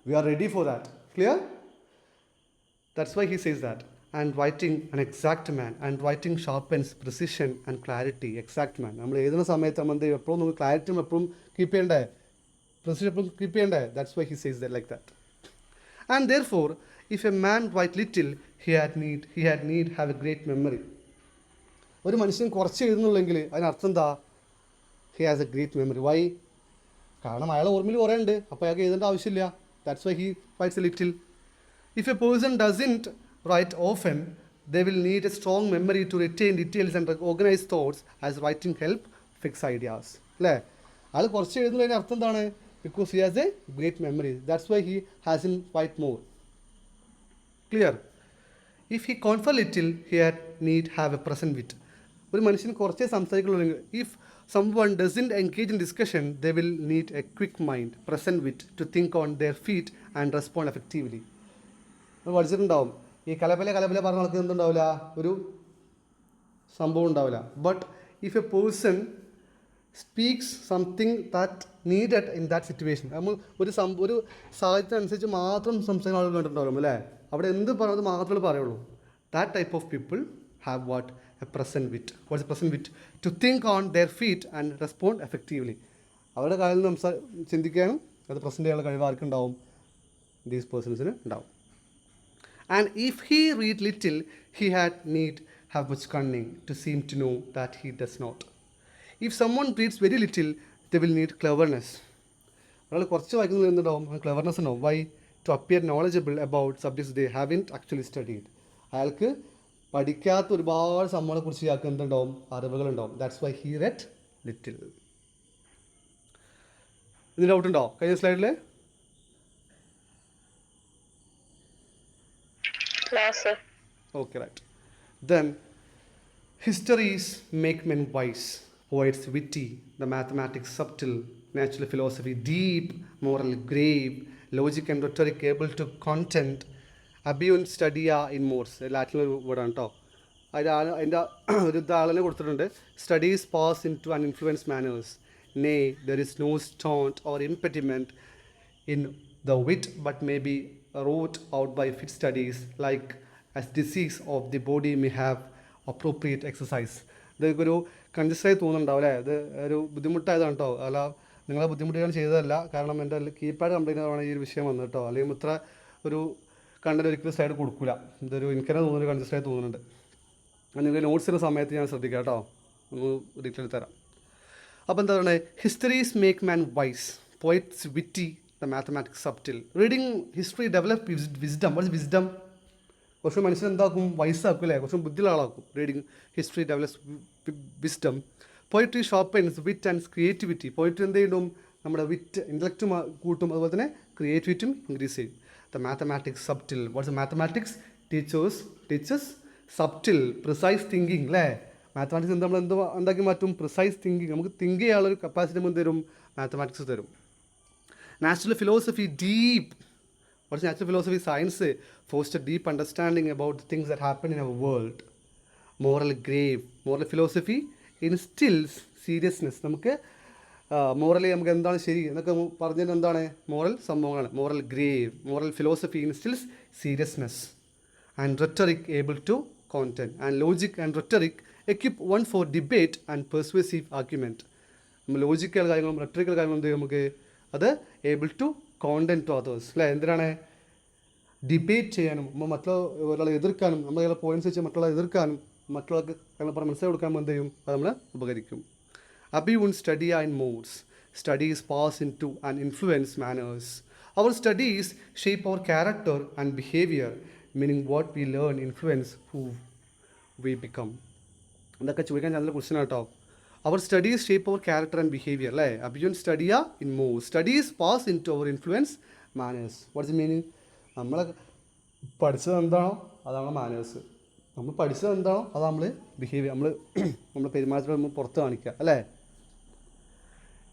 we are ready for that. Clear? That's why he says that. And writing an exact man. And writing sharpens precision and clarity. Exact man. നമ്മൾ എഴുതുന്ന സമയത്ത് നമ്മൾ എപ്പോഴും നമുക്ക് ക്ലാരിറ്റി എപ്പോഴും കീപ്പ് ചെയ്യണ്ടേ, precision എപ്പോഴും കീപ്പ് ചെയ്യണ്ടേ. That's why he says that like that. And therefore, if a man write little, he had need have a great memory. ഒരു മനുഷ്യൻ കുറച്ച് എഴുതുന്നുള്ളെങ്കിൽ അതിനർത്ഥം എന്താ? He has a great memory. Why? കാരണം അയാൾ ഓർമ്മയിൽ കുറേ ഉണ്ട്, അപ്പോൾ അയാൾക്ക് എഴുതേണ്ട ആവശ്യമില്ല. That's why he writes a little. If a person doesn't write often, they will need a strong memory to retain details and organize thoughts, as writing help fix ideas. അല്ലേ, അയാൾ കുറച്ച് എഴുതുന്നതിന് അർത്ഥം എന്താണ്? Because he has a great memory. That's why he hasn't write more. Clear? If he confer little, he had need have a present wit. ഒരു മനുഷ്യന് കുറച്ചേ സംസാരിക്കുള്ളൂ. If someone doesn't engage in discussion, they will need a quick mind, present wit, to think on their feet and respond effectively. പഠിച്ചിട്ടുണ്ടാവും, ഈ കലപല പറഞ്ഞ ആൾക്ക് എന്തുണ്ടാവില്ല, ഒരു സംഭവം ഉണ്ടാവില്ല. But if A person speaks something that needed in that situation, നമ്മൾ ഒരു സാഹചര്യത്തിനനുസരിച്ച് മാത്രം സംസാരിക്കുന്ന ആളുകൾ കണ്ടിട്ടുണ്ടാവും അല്ലേ. അവിടെ എന്ത് പറയുന്നത് മാത്രമേ പറയുള്ളൂ. That type of people have what? A present wit. What's a present wit? To think on their feet and respond effectively. അവരുടെ കാലിൽ നിന്ന് ചിന്തിക്കാനും അത് പ്രസൻറ്റ് ചെയ്യാനുള്ള കഴിവ് ആർക്കുണ്ടാവും? ദീസ് പേഴ്സൺസിന് ഉണ്ടാവും. And if he read little, he had need have much cunning to seem to know that he does not. If someone reads very little, they will need cleverness. ഒരാൾ കുറച്ച് വായിക്കുന്നത് എന്തുണ്ടാവും? ക്ലെവർനെസ് ഉണ്ടാവും. Why? To appear knowledgeable about subjects they haven't actually studied. അയാൾക്ക് പഠിക്കാത്ത ഒരുപാട് സംഭവങ്ങളെ കുറിച്ച് ഇയാൾക്ക് എന്തുണ്ടാവും? അറിവുകളുണ്ടാവും. That's why he read little. ഇതിന് ഡൗട്ട് ഉണ്ടോ കഴിഞ്ഞ സ്ലൈഡിൽ? Okay, right. Then, histories make men wise, poets witty, the mathematics subtle, natural philosophy deep, moral grave, logic and rhetoric able to content, abiun studia in mores. Latin ഒരു വേർഡാണ് കേട്ടോ. അതിൻ്റെ ഒരു താളനെ കൊടുത്തിട്ടുണ്ട്. Studies pass into an influence manners. Nay, there is no staunt or impediment in the wit, but may be wrought out by fit studies, like as disease of the body may have appropriate exercise. ഇതൊരു കൺജസ്റ്റഡായി തോന്നുന്നുണ്ടാവും അല്ലേ? ഇത് ഒരു ബുദ്ധിമുട്ടായതാണ് കേട്ടോ. അല്ല, നിങ്ങളെ ബുദ്ധിമുട്ടുകൾ ചെയ്തതല്ല, കാരണം എൻ്റെ കീപാഡ് കംപ്ലൈൻ്റ് ആണ് ഈ ഒരു വിഷയം വന്നത് കേട്ടോ. അല്ലെങ്കിൽ ഇത്ര ഒരു കണ്ടന്റ് ഒരിക്കലും സ്ലൈഡ് കൊടുക്കില്ല. ഇതൊരു എനിക്കെന്നെ തോന്നുന്നൊരു കൺജസ്റ്റഡായി തോന്നുന്നുണ്ട്. നിങ്ങൾ നോട്ട്സിൻ്റെ സമയത്ത് ഞാൻ ശ്രദ്ധിക്കാം കേട്ടോ. ഒന്ന് ഡീറ്റെയിൽ തരാം. അപ്പോൾ എന്താ പറയുന്നത്? Histories make man wise, poets witty, the mathematics subtle. Reading history develop wisdom. What's wisdom? കുറച്ച് മനുഷ്യൻ എന്താക്കും? വയസ്സാക്കും അല്ലേ? കുറച്ചും ബുദ്ധിയുള്ള ആളാക്കും. Reading history develops wisdom. Poetry sharpens wit and creativity. Poetry എന്ത് ചെയ്യും? നമ്മുടെ വിറ്റ്, ഇൻ്റലക്റ്റും കൂട്ടും, അതുപോലെ തന്നെ ക്രിയേറ്റിവിറ്റിയും ഇൻക്രീസ് ചെയ്യും. The mathematics subtle. What's mathematics? Teachers subtle, precise thinking അല്ലേ? മാത്തമാറ്റിക്സ് നമ്മൾ എന്താക്കി മാറ്റും? Precise thinking. നമുക്ക് തിങ്ക് ചെയ്യാനുള്ളൊരു കപ്പാസിറ്റി നമുക്ക് തരും, മാത്തമാറ്റിക്സ് തരും. Natural philosophy deep. What's natural philosophy? Science foster deep understanding about the things that happen in our world. Moral grave. Moral philosophy instils seriousness. നമുക്ക് മോറലി നമുക്ക് എന്താണ് ശരി എന്നൊക്കെ പറഞ്ഞത് എന്താണ്? മോറൽ സംഭവങ്ങളാണ്. Moral grave. Moral philosophy instils seriousness. And rhetoric able to contend. And logic and rhetoric equip one for debate and persuasive argument. നമ്മൾ logical കാര്യങ്ങളും റെറ്ററിക്കൽ കാര്യങ്ങളും എന്ത് ചെയ്യും? നമുക്ക് അത് able to content to others അല്ലേ? എന്തിനാണ്? ഡിബേറ്റ് ചെയ്യാനും, നമ്മൾ മറ്റുള്ള ഒരാളെ എതിർക്കാനും, നമ്മുടെ ചില പോയിൻറ്റ്സ് വെച്ച് മറ്റുള്ള എതിർക്കാനും, മറ്റുള്ളവർക്ക് കാര്യങ്ങൾ പറഞ്ഞ് മനസ്സിലാക്കി കൊടുക്കാൻ എന്ത് ചെയ്യും? അത് നമ്മളെ ഉപകരിക്കും. അബിയുൺ സ്റ്റഡിയ ഇൻ മോഡ്സ്. Studies pass into and influence manners. Our studies shape our character and behavior, meaning what we learn influence who we become. ഇതൊക്കെ ചോദിക്കാൻ നല്ല ക്വസ്റ്റ്യൻ കേട്ടോ. Our studies shape our character and behaviour അല്ലേ? അബിയോൺ സ്റ്റഡിയ ഇൻ മൂവ്. Studies pass into our influence manners. What's meaning? നമ്മൾ പഠിച്ചത് എന്താണോ അതാണ് മാനേഴ്സ്. നമ്മൾ പഠിച്ചത് എന്താണോ അത് നമ്മൾ ബിഹേവിയർ, നമ്മൾ പെരുമാറ്റത്തിൽ നമ്മൾ പുറത്ത് കാണിക്കുക അല്ലേ?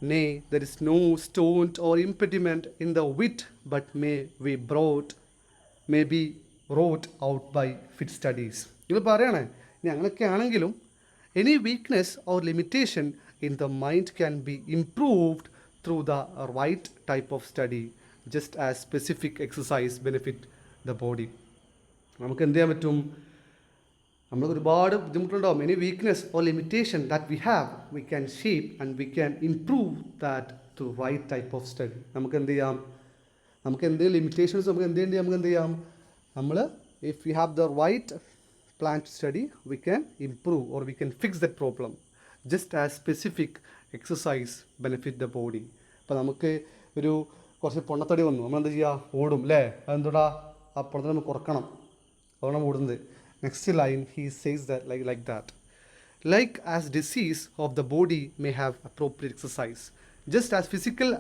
Nay, there is no staunt or impediment in the wit, but may be wrought out by fit studies. ഇത് പറയണേ, ഇനി അങ്ങനെയൊക്കെ ആണെങ്കിലും any weakness or limitation in the mind can be improved through the right type of study, just as specific exercise benefit the body. നമുക്ക് എന്ത് ചെയ്യാൻ പറ്റും? നമ്മൾക്ക് ഒരുപാട് ബുദ്ധിമുട്ടുണ്ടാവും. Any weakness or limitation that we have, we can shape and we can improve that through right type of study. നമുക്ക് എന്ത് ചെയ്യാം? നമുക്ക് എന്തെങ്കിലും ലിമിറ്റേഷൻസ് നമുക്ക് എന്ത് ചെയ്യാം? നമ്മൾ if you have the right plan to study, we can improve or we can fix that problem just as specific exercise benefit the body. ഇപ്പോൾ നമുക്ക് ഒരു കുറച്ച് പൊണ്ണത്തടി വന്നു, നമ്മൾ എന്താ ചെയ്യുക? ഓടും അല്ലേ? അതെന്തോടാ? ആ പൊണ്ണത്തടി നമുക്ക് കുറക്കണം, അതുകൊണ്ട് ഓടുന്നത്. Next line he says that like that. Like as disease of the body may have appropriate exercise, just as physical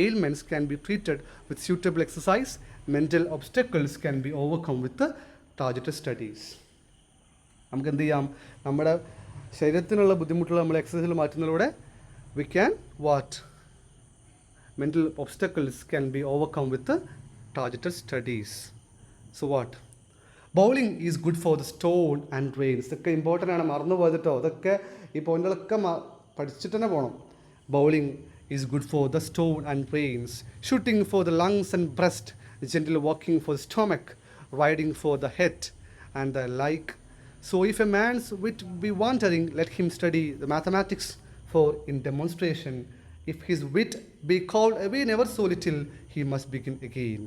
ailments can be treated with suitable exercise, mental obstacles can be overcome with the targeted studies. നമുക്ക് എന്ത് ചെയ്യാം? നമ്മുടെ ശരീരത്തിനുള്ള ബുദ്ധിമുട്ടുകൾ നമ്മൾ എക്സസൈസിൽ മാറ്റുന്നതിലൂടെ we can what? Mental obstacles can be overcome with the targeted studies. So what? Bowling is good for the stone and reins. ഇതൊക്കെ important ആണ്, മറന്നു പോയതിട്ടോ. ഇതൊക്കെ ഈ പോയിന്റുകളൊക്കെ പഠിച്ചിട്ട് തന്നെ പോകണം. Bowling is good for the stone and reins. Shooting for the lungs and breast. Gentle walking for the stomach. Riding for the head and the like. So if a man's wit be wandering, let him study the mathematics for in demonstration. If his wit be called away never so little, he must begin again.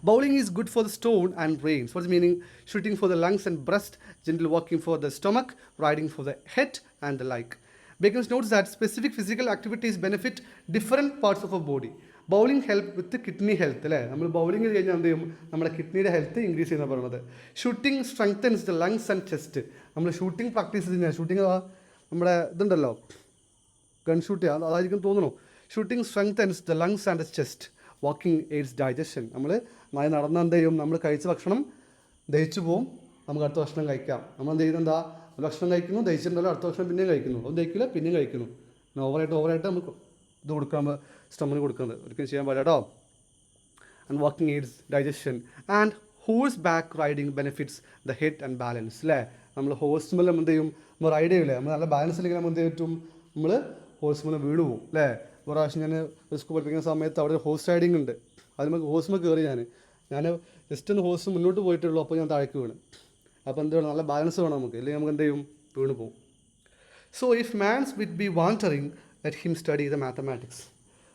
Bowling is good for the stone and reins. What's the meaning? Shooting for the lungs and breast, gentle walking for the stomach, riding for the head and the like. Bacon notes that specific physical activities benefit different parts of our body. Bowling help with the kidney health. അല്ലേ? നമ്മൾ bowling കഴിഞ്ഞാൽ എന്ത് ചെയ്യും? നമ്മുടെ കിഡ്നിയുടെ health increase ചെയ്യുന്ന പറയുന്നത്. Shooting strengthens the lungs and chest. നമ്മൾ ഷൂട്ടിംഗ് പ്രാക്ടീസ് കഴിഞ്ഞാൽ ഷൂട്ടിംഗ് നമ്മുടെ ഇതുണ്ടല്ലോ, ഗൺ ഷൂട്ട് ചെയ്യുക, അതായിരിക്കും തോന്നുന്നു. Shooting strengthens the lungs and the chest. Walking AIDS digestion. നമ്മൾ നന്നായി നടന്ന എന്ത് ചെയ്യും, നമ്മൾ കഴിച്ച ഭക്ഷണം ദഹിച്ചു പോവും, നമുക്ക് അടുത്ത ഭക്ഷണം കഴിക്കാം. നമ്മൾ എന്ത് ചെയ്യുന്നത്, എന്താ, ഒരു ഭക്ഷണം കഴിക്കുന്നു, ദഹിച്ചിട്ടുണ്ടല്ലോ, അടുത്ത ഭക്ഷണം പിന്നെയും കഴിക്കുന്നു, അത് ദഹിക്കില്ല പിന്നെയും കഴിക്കുന്നു. ഓവറായിട്ട് നമുക്ക് ഇത് കൊടുക്കാൻ സ്റ്റമന് കൊടുക്കുന്നത് ഒരിക്കലും ചെയ്യാൻ പാടില്ല കേട്ടോ. And walking AIDS digestion. And horse back riding benefits the head and balance. അല്ലേ, നമ്മൾ ഹോഴ്സ് മേലെ എന്ത് ചെയ്യും, നമ്മൾ റൈഡ് ചെയ്യില്ലേ, നമ്മൾ നല്ല ബാലൻസ് ഇല്ലെങ്കിൽ നമ്മൾ എന്ത് പറ്റും, നമ്മൾ ഹോഴ്സ് മേലെ വീട് പോകും. അല്ലേ, ഒരു പ്രാവശ്യം ഞാൻ സ്കൂൾ പഠിപ്പിക്കുന്ന സമയത്ത് അവിടെ ഹോഴ്സ് റൈഡിങ് ഉണ്ട്. അതിൽ ഹോഴ്സ് മേൽ കയറി ഞാൻ ജസ്റ്റ് ഒന്ന് ഹോഴ്സ് മുന്നോട്ട് പോയിട്ടുള്ളൂ, അപ്പോൾ ഞാൻ താഴേക്ക് വീണ്. അപ്പോൾ എന്ത് വേണം, നല്ല ബാലൻസ് വേണം നമുക്ക്, അല്ലെങ്കിൽ നമുക്ക് എന്ത് ചെയ്യും, വീണ് പോകും. So if man's wit B wandering let him study the mathematics.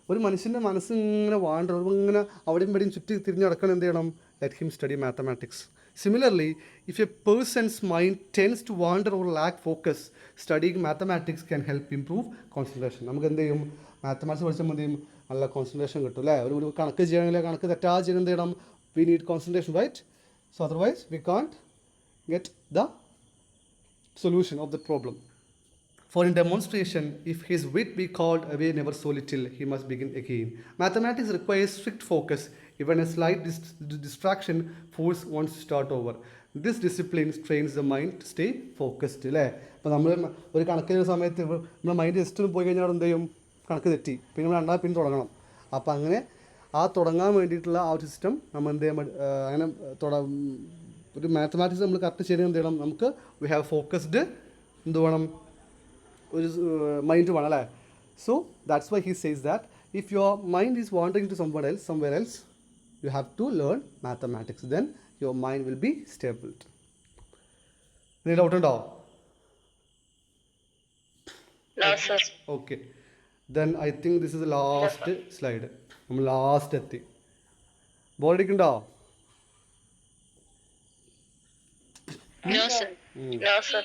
ഒരു മനുഷ്യൻ്റെ മനസ്സ് ഇങ്ങനെ വാണ്ടർ, ഇങ്ങനെ അവിടെയും ഇവിടെയും ചുറ്റി തിരിഞ്ഞ് നടക്കണം, എന്ത് ചെയ്യണം, let him study mathematics. Similarly, if a person's mind tends to wander or lack focus, studying mathematics can help improve concentration. നമുക്ക് എന്ത് ചെയ്യും, മാത്തമാറ്റിക്സ് പഠിച്ചാൽ എന്ത് ചെയ്യും, നല്ല കോൺസെൻട്രേഷൻ കിട്ടും. അല്ലേ, ഒരു കണക്ക് ചെയ്യണമെങ്കിൽ കണക്ക് തെറ്റാതെ ചെയ്യാൻ എന്ത് ചെയ്യണം, we need concentration, right? So otherwise we can't get the solution of the problem. For in demonstration, if his wit be called away never so little, he must begin again. Mathematics requires strict focus. Even a slight distraction forces one to start over. This discipline trains the mind to stay focused. അല്ലേ, അപ്പോൾ നമ്മൾ ഒരു കണക്ക് ചെയ്യുന്ന സമയത്ത് നമ്മുടെ mind just ഒന്ന് പോയി കഴിഞ്ഞാൽ എന്ത് ചെയ്യും, കണക്ക് തെറ്റി, പിന്നെ നമ്മൾ രണ്ടാമത് പിന്നെ തുടങ്ങണം. അപ്പോൾ അങ്ങനെ തുടങ്ങാൻ വേണ്ടിയിട്ടുള്ള ആ ഒരു സിസ്റ്റം നമ്മൾ എന്ത് ചെയ്യാൻ അങ്ങനെ ഒരു മാത്തമാറ്റിക്സ് നമ്മൾ കറക്റ്റ് ചെയ്യണം, എന്ത് ചെയ്യണം, നമുക്ക് വി ഹാവ് ഫോക്കസ്ഡ് എന്ത് വേണം, ഒരു മൈൻഡ് വേണം. അല്ലേ, so that's why he says that if your mind is wandering to somewhere else you have to learn mathematics, then your mind will be stable. Any doubt undo? No, sir. Okay, then I think this is the last slide. Last etti board ikkundo? No, sir. No, sir.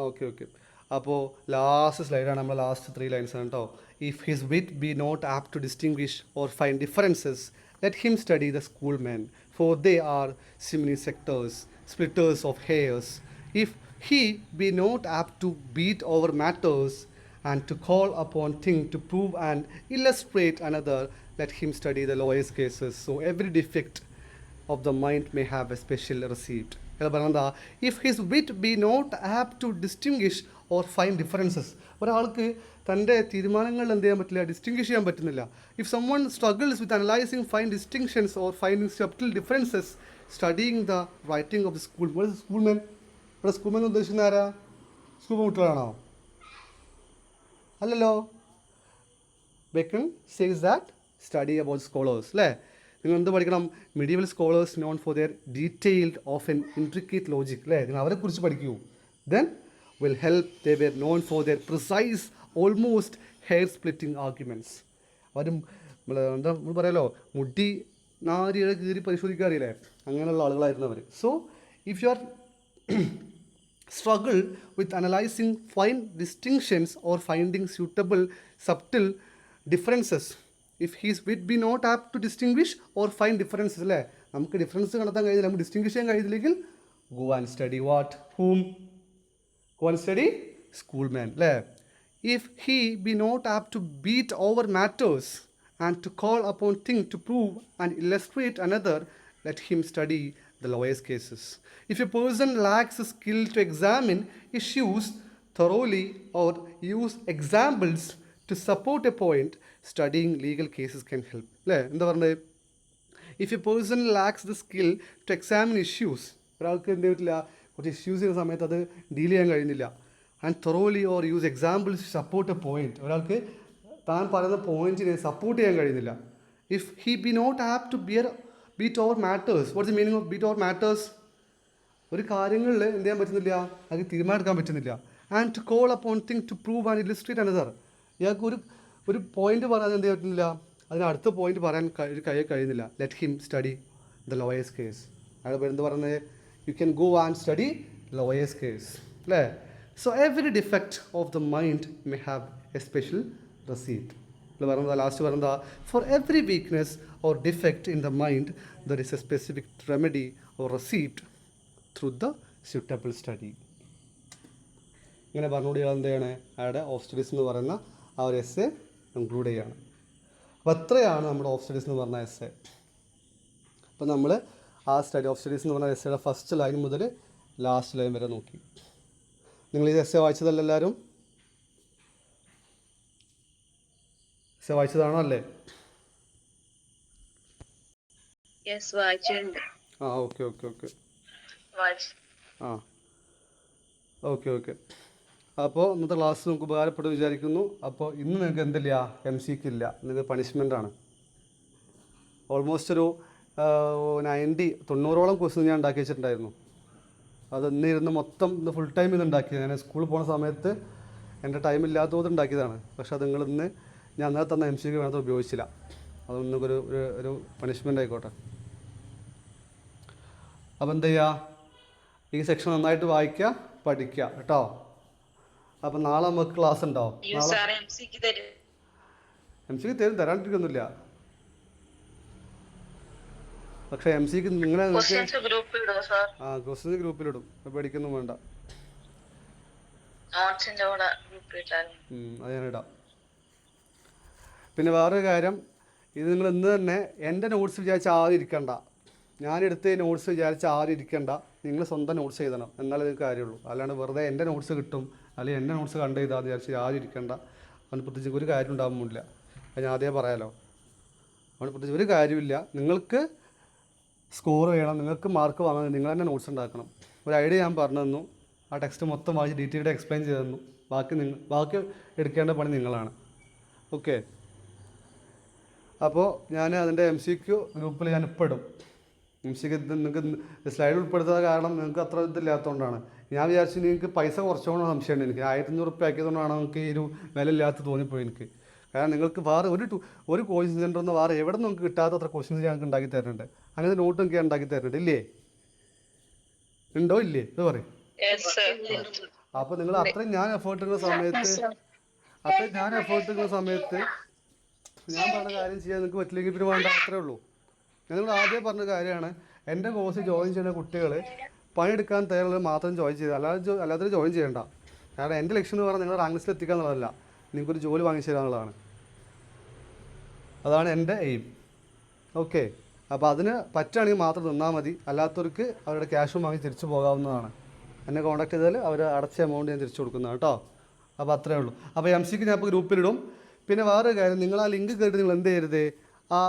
Okay. അപ്പോൾ last സ്ലൈഡാണ്, നമ്മൾ last 3 lines ആണ് കേട്ടോ. If his wit be not apt to distinguish or find differences, let him study the schoolmen, for they are simony sectors, splitters of hairs. If he be not apt to beat over matters, and to call upon thing to prove and illustrate another, let him study the lowest cases. So every defect of the mind may have a special receipt. If his wit be not apt to distinguish or find differences, ഒരാൾക്ക് തൻ്റെ തീരുമാനങ്ങളിൽ എന്ത് ചെയ്യാൻ പറ്റില്ല, distinguish ചെയ്യാൻ പറ്റുന്നില്ല. If someone struggles with analyzing fine distinctions or finding subtle differences, studying the writing of the school. Schoolmen, ഇവിടെ schoolmen ഉദ്ദേശിക്കുന്ന ആരാ, സ്കൂൾ കുട്ടികളാണോ? അല്ലല്ലോ. Bacon says that study about scholars. അല്ലേ, നിങ്ങൾ എന്ത് പഠിക്കണം, medieval scholars known for their detailed of an intricate logic. അല്ലേ, നിങ്ങൾ അവരെക്കുറിച്ച് പഠിക്കൂ. Then will help. They were known for their precise, almost hair-splitting arguments. അവരും എന്താ നമ്മൾ പറയാലോ, മുടി നാരിയുടെ കീറി പരിശോധിക്കാറില്ലേ, അങ്ങനെയുള്ള ആളുകളായിരുന്നു അവർ. So if you are struggle with analyzing fine distinctions or finding suitable subtle differences, if his wit be not apt to distinguish or find differences, അല്ലേ, നമുക്ക് ഡിഫറൻസ് കണ്ടെത്താൻ കഴിയില്ല, നമുക്ക് ഡിസ്റ്റിങ്വിഷ് ചെയ്യാൻ കഴിയില്ലെങ്കിൽ, go and study what? Whom? Go and study schoolmen. If he be not apt to beat over matters and to call upon thing to prove and illustrate another, let him study the lowest cases. If a person lacks the skill to examine issues thoroughly or use examples to support a point, studying legal cases can help. എന്താ പറഞ്ഞത്, if a person lacks the skill to examine issues, ഒരാൾക്ക് എന്ത് പറ്റില്ല, കുറച്ച് issues ചെയ്യുന്ന സമയത്ത് അത് deal ചെയ്യാൻ കഴിയുന്നില്ല, and thoroughly or use examples to support a point, ഒരാൾക്ക് താൻ പറയുന്ന പോയിന്റിനെ സപ്പോർട്ട് ചെയ്യാൻ കഴിയുന്നില്ല. If he be not apt to beat over matters, what's the meaning of beat over matters, ഒരു കാര്യങ്ങളിൽ എന്ത് ചെയ്യാൻ പറ്റുന്നില്ല, അത് തീരുമാനമെടുക്കാൻ പറ്റുന്നില്ല. And to call upon thing to prove and illustrate another, ഇയാൾക്ക് ഒരു പോയിന്റ് പറയാൻ എന്ത് ചെയ്യാൻ പറ്റുന്നില്ല, അതിന് അടുത്ത പോയിന്റ് പറയാൻ കഴിയുന്നില്ല. Let him study the lawyers case. അയാൾ എന്ത് പറയുന്നത്, you can go and study lowest case. So every defect of the mind may have a special receipt. Last varanda, for every weakness or defect in the mind, there is a specific remedy or receipt through the suitable study. ഇങ്ങനെ പറഞ്ഞുകൂടി എന്താണ് അയാളുടെ Australia's എന്ന് പറയുന്ന ആ ഒരു essay conclude ചെയ്യുകയാണ്. അപ്പോൾ അത്രയാണ് നമ്മുടെ ഓഫ് സ്റ്റഡീസ് എന്ന് പറഞ്ഞ എസ്സേ. അപ്പോൾ നമ്മൾ ആ സ്റ്റഡി ഓഫ് സ്റ്റഡീസ് എന്ന് പറഞ്ഞ എസ്സേയുടെ ഫസ്റ്റ് ലൈൻ മുതൽ ലാസ്റ്റ് ലൈൻ വരെ നോക്കി. നിങ്ങൾ ഈ എസ്സേ വായിച്ചതല്ല എല്ലാവരും? എസ്സേ വായിച്ചതാണോ അല്ലേ? ആ ഓക്കെ ഓക്കെ ഓക്കെ ആ ഓക്കെ. അപ്പോൾ ഇന്നത്തെ ക്ലാസ് നമുക്ക് ഉപകാരപ്പെട്ടു വിചാരിക്കുന്നു. അപ്പോൾ ഇന്ന് നിങ്ങൾക്ക് എന്തില്ല, MC ഇല്ല, നിങ്ങൾക്ക് പണിഷ്മെൻ്റാണ്. ഓൾമോസ്റ്റ് ഒരു 90-90ഓളം ക്വസ്റ്റ്യൻ ഞാൻ ഉണ്ടാക്കി വെച്ചിട്ടുണ്ടായിരുന്നു. അത് ഇന്നിരുന്ന് മൊത്തം ഇന്ന് ഫുൾ ടൈം ഇത് ഉണ്ടാക്കിയത്. ഞാൻ സ്കൂളിൽ പോകുന്ന സമയത്ത് എൻ്റെ ടൈം ഇല്ലാത്തത് ഉണ്ടാക്കിയതാണ്. പക്ഷെ അത് നിങ്ങൾ ഇന്ന് ഞാൻ അന്നേരം തന്ന MC വേണ്ടത് ഉപയോഗിച്ചില്ല. അത് നിങ്ങൾക്കൊരു ഒരു പണിഷ്മെൻ്റ് ആയിക്കോട്ടെ. അപ്പോൾ എന്ത് ചെയ്യുക, ഈ സെക്ഷൻ നന്നായിട്ട് വായിക്കുക, പഠിക്കുക കേട്ടോ. അപ്പം നാളെ നമുക്ക് ക്ലാസ് ഉണ്ടാവും. നാളെ MC തരാണ്ടിരിക്കൊന്നുമില്ല. പക്ഷെ MC നിങ്ങളെ ക്വസ്റ്റ്യൻസ് ഗ്രൂപ്പിലിടും, പേടിക്കൊന്നും വേണ്ട. അത് ഞാനിടാം. പിന്നെ വേറൊരു കാര്യം, ഇത് നിങ്ങൾ ഇന്ന് തന്നെ എൻ്റെ നോട്ട്സ് വിചാരിച്ച് ആരും ഇരിക്കണ്ട. ഞാനെടുത്ത് നോട്ട്സ് വിചാരിച്ച് ആരും ഇരിക്കണ്ട. നിങ്ങൾ സ്വന്തം നോട്ട്സ് എഴുതണം, എന്നാലേ ഇത് കാര്യമുള്ളൂ. അല്ലാണ്ട് വെറുതെ എൻ്റെ നോട്ട്സ് കിട്ടും അല്ലെങ്കിൽ എൻ്റെ നോട്ട്സ് കണ്ട് ചെയ്താൽ വിചാരിച്ച് ആരും ഇരിക്കണ്ട. അവന് പ്രത്യേകിച്ച് ഒരു കാര്യം ഉണ്ടാകുന്നില്ല. അത് ഞാൻ ആദ്യമേ പറയാലോ. അവന് പ്രത്യേകിച്ച് ഒരു കാര്യമില്ല. നിങ്ങൾക്ക് സ്കോർ ചെയ്യണം, നിങ്ങൾക്ക് മാർക്ക് വാങ്ങാൻ നിങ്ങൾ തന്നെ നോട്ട്സ് ഉണ്ടാക്കണം. ഒരു ഐഡിയ ഞാൻ പറഞ്ഞു തന്നു, ആ ടെക്സ്റ്റ് മൊത്തം വായിച്ച് ഡീറ്റെയിൽഡ് എക്സ്പ്ലെയിൻ ചെയ്ത് തന്നു. ബാക്കി എടുക്കേണ്ട പണി നിങ്ങളാണ്. ഓക്കെ. അപ്പോൾ ഞാൻ അതിൻ്റെ MCQ ഗ്രൂപ്പിൽ ഞാൻ ഇപ്പോൾ ഇടും. MCQ നിങ്ങൾക്ക് സ്ലൈഡ് ഉൾപ്പെടുത്താത്ത കാരണം നിങ്ങൾക്ക് അത്ര ഇതില്ലാത്തതുകൊണ്ടാണ്. ഞാൻ വിചാരിച്ചു നിങ്ങൾക്ക് പൈസ കുറച്ചുകൊണ്ടാണ് സംശയമുണ്ട്. എനിക്ക് 1500 ആക്കിയതുകൊണ്ടാണ് നമുക്ക് ഈ ഒരു വില ഇല്ലാത്ത തോന്നിപ്പോയി എനിക്ക്. കാരണം നിങ്ങൾക്ക് വേറെ ഒരു കോച്ചിങ് സെൻ്ററിൽ നിന്ന് വേറെ എവിടെ നിന്ന് നിങ്ങൾക്ക് കിട്ടാത്ത അത്ര ക്വസ്റ്റ്യൻസ് ഞങ്ങൾക്ക് ഉണ്ടാക്കി തരുന്നുണ്ട്. അങ്ങനെ നോട്ട് എനിക്ക് ഉണ്ടാക്കി തരുന്നുണ്ട്. ഇല്ലേ? ഉണ്ടോ ഇല്ലേ? ഇത് പറയും. അപ്പോൾ നിങ്ങൾ അത്രയും ഞാൻ എഫേർട്ട് ഇടുന്ന സമയത്ത് ഞാൻ പറഞ്ഞ കാര്യം ചെയ്യാൻ നിങ്ങൾക്ക് പറ്റില്ലെങ്കിൽ പിന്നെ വേണ്ട, അത്രേ ഉള്ളൂ. നിങ്ങൾ ആദ്യം പറഞ്ഞ കാര്യമാണ്, എൻ്റെ കോഴ്സ് ജോയിൻ ചെയ്യുന്ന കുട്ടികൾ പണിയെടുക്കാൻ തയ്യാറുള്ളത് മാത്രം ജോയിൻ ചെയ്ത് അല്ലാതെ ജോയിൻ ചെയ്യേണ്ട. കാരണം എൻ്റെ ലക്ഷ്യം എന്ന് പറഞ്ഞാൽ നിങ്ങൾ റാങ്ക് ലിസ്റ്റിൽ എത്തിക്കുക എന്നുള്ളതല്ല, നിങ്ങൾക്കൊരു ജോലി വാങ്ങിച്ചു തരിക എന്നുള്ളതാണ്. അതാണ് എൻ്റെ എയിം. ഓക്കെ. അപ്പോൾ അതിന് പറ്റുകയാണെങ്കിൽ മാത്രം നിന്നാൽ മതി. അല്ലാത്തവർക്ക് അവരുടെ ക്യാഷും വാങ്ങി തിരിച്ചു പോകാവുന്നതാണ്. എന്നെ കോൺടാക്ട് ചെയ്താൽ അവർ അടച്ച എമൗണ്ട് ഞാൻ തിരിച്ചു കൊടുക്കുന്നതാണ് കേട്ടോ. അപ്പോൾ അത്രേ ഉള്ളൂ. അപ്പോൾ MCക്ക് ഞാൻ ഇപ്പോൾ ഗ്രൂപ്പിലിടും. പിന്നെ വേറൊരു കാര്യം, നിങ്ങൾ ആ ലിങ്ക് കേട്ട് നിങ്ങൾ എന്ത് ചെയ്യരുത്, ആ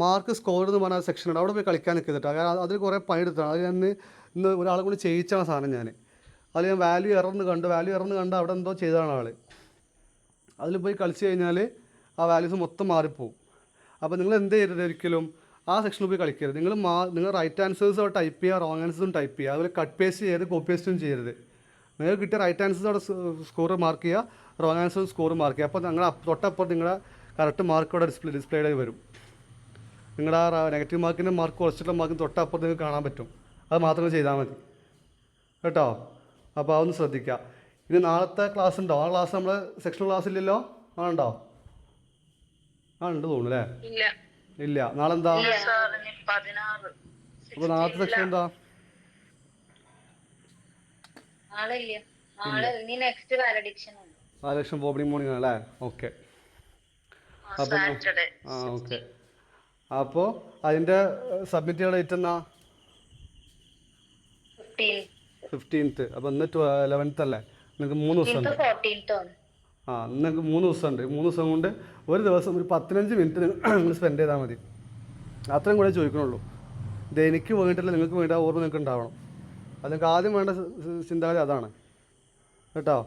മാർക്ക് സ്കോർ എന്ന് പറഞ്ഞ സെക്ഷൻ ഉണ്ട്, അവിടെ പോയി കളിക്കാൻ നിൽക്കുന്നുട്ടോ. കാരണം അതിൽ കുറേ പണിയെടുത്താണ്. അത് ഞാൻ ഇന്ന് ഒരാളെ കൊണ്ട് ചെയ്യിച്ചാണ് സാധനം. അതിൽ ഞാൻ വാല്യൂ എറർന്ന് കണ്ട് അവിടെ എന്തോ ചെയ്തതാണ് ആൾ. അതിൽ പോയി കളിച്ച് കഴിഞ്ഞാൽ ആ വാല്യൂസ് മൊത്തം മാറിപ്പോവും. അപ്പോൾ നിങ്ങൾ എന്ത് ചെയ്യരുത്, ഒരിക്കലും ആ സെക്ഷനിൽ പോയി കളിക്കരുത്. നിങ്ങൾ റൈറ്റ് ആൻസേഴ്സ് ടൈപ്പ് ചെയ്യുക, റോങ് ആൻസേഴ്സും ടൈപ്പ് ചെയ്യുക. അതുപോലെ കട്ട് പേസ്റ്റ് ചെയ്യരുത്, കോപ്പി പേസ്റ്റും ചെയ്യരുത്. നിങ്ങൾക്ക് കിട്ടിയ റൈറ്റ് ആൻസേഴ്സ് അവിടെ സ്കോർ മാർക്ക് ചെയ്യുക, റോങ് ആൻസേഴ്സ് സ്കോർ മാർക്ക് ചെയ്യുക. അപ്പോൾ നിങ്ങളുടെ തൊട്ടപ്പുറത്ത് നിങ്ങളുടെ കറക്റ്റ് മാർക്ക് അവിടെ ഡിസ്പ്ലേഡ് ആയി വരും. നിങ്ങളുടെ ആ നെഗറ്റീവ് മാർക്കിൻ്റെ മാർക്ക് കുറച്ചിട്ടുള്ള മാർക്ക് തൊട്ടപ്പുറത്ത് നിങ്ങൾക്ക് കാണാൻ പറ്റും. അത് മാത്രം ചെയ്താൽ മതി കേട്ടോ. അപ്പോൾ അതൊന്ന് ശ്രദ്ധിക്കുക. ഇനി നാളത്തെ ക്ലാസ് ഉണ്ടോ? ആ ക്ലാസ് നമ്മൾ സെക്ഷണൽ ക്ലാസ് ഇല്ലല്ലോ? ആണുണ്ടോ? ഉണ്ട് തോന്നുന്നു അല്ലേ? ഇല്ല. നാളെ എന്താ? അപ്പോൾ നാളത്തെ സെക്ഷൻ എന്താ? വാലഡിക്ഷൻ ഓപ്പണിംഗ് മോർണിംഗ് ആണല്ലേ? ഓക്കെ. അപ്പം ഓക്കെ. അപ്പോൾ അതിൻ്റെ സബ്മിറ്റ് ചെയ്യുന്ന ഡേറ്റ് എന്നാ? 15th. അപ്പോൾ ഇന്ന് 11th അല്ലേ? നിങ്ങൾക്ക് 3 ദിവസം ഉണ്ട്. നിങ്ങൾക്ക് 3 ദിവസം ഉണ്ട്. 3 ദിവസം കൊണ്ട് ഒരു ദിവസം ഒരു 15 മിനിറ്റ് നിങ്ങൾ സ്പെൻഡ് ചെയ്താൽ മതി. അത്രയും കൂടെ ചോദിക്കണുള്ളൂ. ഇത് എനിക്ക് വേണ്ടിയിട്ടില്ല, നിങ്ങൾക്ക് വേണ്ട ഓർമ്മ നിങ്ങൾക്ക് ഉണ്ടാവണം. അത് നിങ്ങൾക്ക് ആദ്യം വേണ്ട ചിന്താഗതി അതാണ് കേട്ടോ.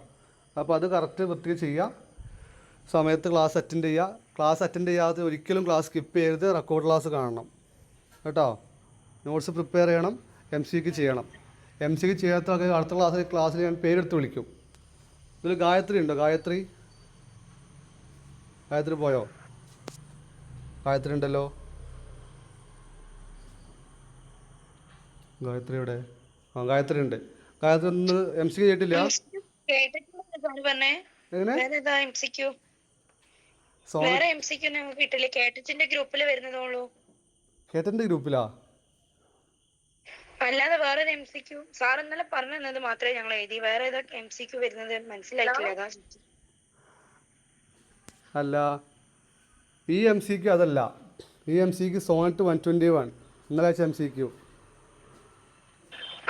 അപ്പോൾ അത് കറക്റ്റ് വൃത്തിക്ക് ചെയ്യുക. സമയത്ത് ക്ലാസ് അറ്റൻഡ് ചെയ്യുക. ക്ലാസ് അറ്റൻഡ് ചെയ്യാതെ ഒരിക്കലും ക്ലാസ് സ്കിപ്പ് ചെയ്യരുത്. റെക്കോർഡ് ക്ലാസ് കാണണം കേട്ടോ. നോട്ട്സ് പ്രിപ്പയർ ചെയ്യണം. MCക്ക് ചെയ്യണം. MCക്ക് ചെയ്യാത്ത അടുത്ത ക്ലാസ്സിൽ ഞാൻ പേരെടുത്ത് വിളിക്കും. ഇതിൽ ഗായത്രി ഉണ്ടോ? ഗായത്രി പോയോ? ഗായത്രി ഉണ്ടല്ലോ. ഗായത്രി എവിടെ? ഗായത്രി ഉണ്ട്. ഗായത്രി ഒന്ന് MCക്ക് ചെയ്തിട്ടില്ല? കേട്ടന്റെ ഗ്രൂപ്പിലാ? അല്ലാതെ വേറെ MCQ സാർ ഇന്നലെ പറഞ്ഞത് മാത്രമേ ഞങ്ങൾ എഴുതി. വേറെ ഏതൊക്കെ MCQ വരുന്നത് മനസ്സിലായിട്ടില്ല. അല്ല ഈ എം സിക്ക് അതല്ല, ഈ എം സിക്ക് സോണറ്റ് 121 ഇന്നലെ അയച്ച എം സിക്ക്.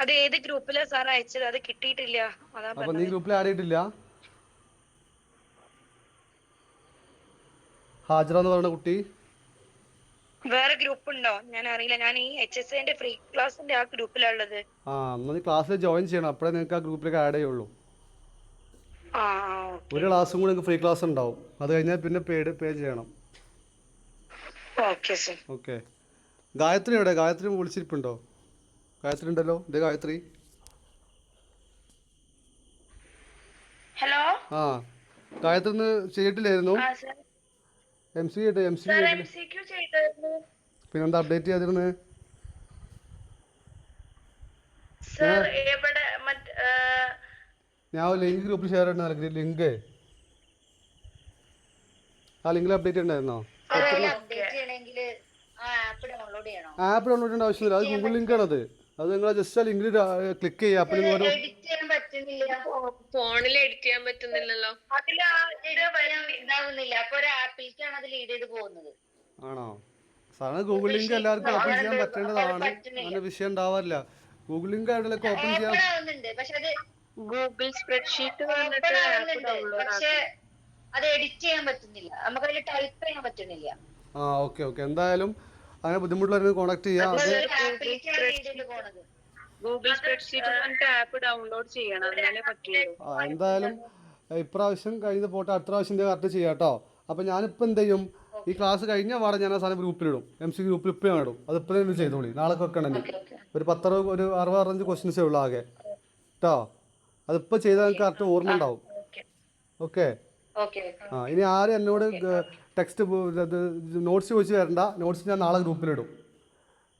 അത് ഏത് ഗ്രൂപ്പിലാ സാർ അയച്ചത്? അത് കിട്ടിയിട്ടില്ല, അതാ അപ്പോൾ നീ പറഞ്ഞത്. ഗ്രൂപ്പിൽ ആഡ് ചെയ്തിട്ടില്ല? ഹാജറ എന്ന് പറയുന്ന കുട്ടി വേറെ ഗ്രൂപ്പ് ഉണ്ടോ? ഞാൻ അറിയില്ല. ഞാൻ ഈ HSAന്റെ ഫ്രീ ക്ലാസിന്റെ ആ ഗ്രൂപ്പിലാ ഉള്ളത്. ആ, എന്നാൽ നീ ക്ലാസ്സിൽ ജോയിൻ ചെയ്യണം, അപ്പോഴേ നിങ്ങൾക്ക് ആ ഗ്രൂപ്പിലേക്ക് ആഡ് ചെയ്യുള്ളൂ. ആ ഒരു ക്ലാസ്സും കൂടി നിങ്ങൾക്ക് ഫ്രീ ക്ലാസ് ഉണ്ടാവും, അത് കഴിഞ്ഞാൽ പിന്നെ പേ ചെയ്യണം. Okay sir. ഓക്കെ. ഗായത്രി എവിടെ? ഗായത്രി വിളിച്ചിരിപ്പുണ്ടോ? ഗായത്രി ഉണ്ടല്ലോ, ഇതേ ഗായത്രി. ഹലോ. ആ, ഗായത്രി ഇന്ന് ചെയ്തിട്ടില്ലായിരുന്നു? എം സി ചെയ്തായിരുന്നു. പിന്നെന്താ അപ്ഡേറ്റ് ചെയ്യാതിരുന്നത്? സർ എവിടെ? ഞാൻ ലിങ്ക് ഗ്രൂപ്പിൽ ഷെയർ ചെയ്യണ്ട ലിങ്ക്, ആ ലിങ്കിൽ അപ്ഡേറ്റ് ഉണ്ടായിരുന്നോ? ആപ്പ് ഡൗൺലോഡ് ചെയ്യേണ്ട ആവശ്യമില്ല, അത് ഗൂഗിൾ ലിങ്ക് ആണത്. അത് നിങ്ങൾ ജസ്റ്റ് ആ ലിങ്കിൽ ക്ലിക്ക് ചെയ്യുക. അപ്പോൾ നിങ്ങൾ ഫോണിൽ എഡിറ്റ് ചെയ്യാൻ പറ്റുന്നില്ലല്ലോ. ആണോ? സാധാരണ ഗൂഗിൾ ലിങ്ക് എല്ലാവർക്കും ഓപ്പൺ ചെയ്യാൻ പറ്റേണ്ടതാണ്, അങ്ങനെ വിഷയം ഉണ്ടാവാറില്ല. ഗൂഗിൾ ലിങ്ക് ആയിട്ടൊക്കെ ഓപ്പൺ ചെയ്യാൻ ഗൂഗിൾ സ്പ്രെഡ്ഷീറ്റ് അത് എഡിറ്റ് ചെയ്യാൻ പറ്റുന്നില്ല, നമുക്കതിൽ ടൈപ്പ് ചെയ്യാൻ പറ്റുന്നില്ല. ആ, ഓക്കെ ഓക്കെ. എന്തായാലും അങ്ങനെ ബുദ്ധിമുട്ടുള്ളവരെ കോൺടാക്ട് ചെയ്യാം. ഗൂഗിൾ സ്പ്രെഡ്ഷീറ്റ് ആപ്പ് ഡൗൺലോഡ് ചെയ്യണം, എന്നാലേ പറ്റുള്ളൂ. എന്തായാലും ഇപ്രാവശ്യം കഴിഞ്ഞ പോട്ടെ, അടുത്ത പ്രാവശ്യം കറക്റ്റ് ചെയ്യാം കേട്ടോ. അപ്പോൾ ഞാനിപ്പോൾ എന്ത് ചെയ്യും, ഈ ക്ലാസ് കഴിഞ്ഞ പാടെ ഞാൻ ആ സാധനം ഗ്രൂപ്പിലിടും, എം സി ഗ്രൂപ്പിൽ ഇപ്പം ഞാൻ ഇടും. അത് ഇപ്പോഴും ചെയ്തോളി, നാളെ വെക്കണമെങ്കിൽ. ഒരു 65 ക്വസ്റ്റ്യൻസേ ഉള്ളൂ ആകെ കേട്ടോ. അതിപ്പോൾ ചെയ്താൽ നിങ്ങൾക്ക് കറക്റ്റ് ഓർമ്മ ഉണ്ടാവും. ഓക്കെ. ആ, ഇനി ആരും എന്നോട് ടെക്സ്റ്റ് നോട്ട്സ് ചോദിച്ച് വരണ്ട. നോട്ട്സ് ഞാൻ നാളെ ഗ്രൂപ്പിലിടും.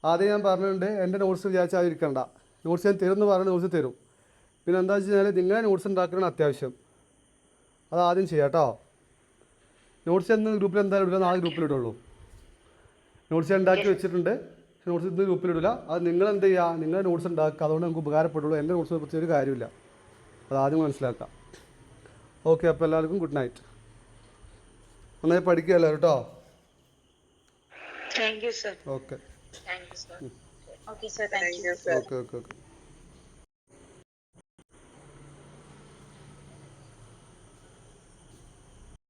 ആദ്യം ഞാൻ പറഞ്ഞിട്ടുണ്ട്, എൻ്റെ നോട്ട്സ് വിചാരിച്ചാതിരിക്കണ്ട. നോട്ട്സ് ഞാൻ തരുമെന്ന് പറഞ്ഞ് നോട്ട്സ് തരും. പിന്നെ എന്താ വെച്ച് കഴിഞ്ഞാൽ നിങ്ങളെ നോട്ട്സ് ഉണ്ടാക്കണം അത്യാവശ്യം, അത് ആദ്യം ചെയ്യാം കേട്ടോ. നോട്ട്സ് എന്ന് ഗ്രൂപ്പിൽ എന്തായാലും ഇടില്ല, നാളെ ഗ്രൂപ്പിലിടുള്ളൂ. നോട്ട്സ് ഞാൻ ഉണ്ടാക്കി വെച്ചിട്ടുണ്ട്, പക്ഷേ നോട്ട്സ് ഇന്ന് ഗ്രൂപ്പിലിടില്ല. അത് നിങ്ങൾ എന്ത് ചെയ്യുക, നിങ്ങളുടെ നോട്ട്സ് ഉണ്ടാക്കുക, അതുകൊണ്ട് നമുക്ക് ഉപകാരപ്പെടുള്ളൂ. എൻ്റെ നോട്ട്സിനെ പറ്റി ഒരു കാര്യമില്ല, അത് ആദ്യം മനസ്സിലാക്കാം. ഓക്കെ, അപ്പോൾ എല്ലാവർക്കും ഗുഡ് നൈറ്റ്. നന്നായി പഠിക്കുക എല്ലാവരും കേട്ടോ. Thank you sir. Okay okay sir, thank you. Okay okay okay.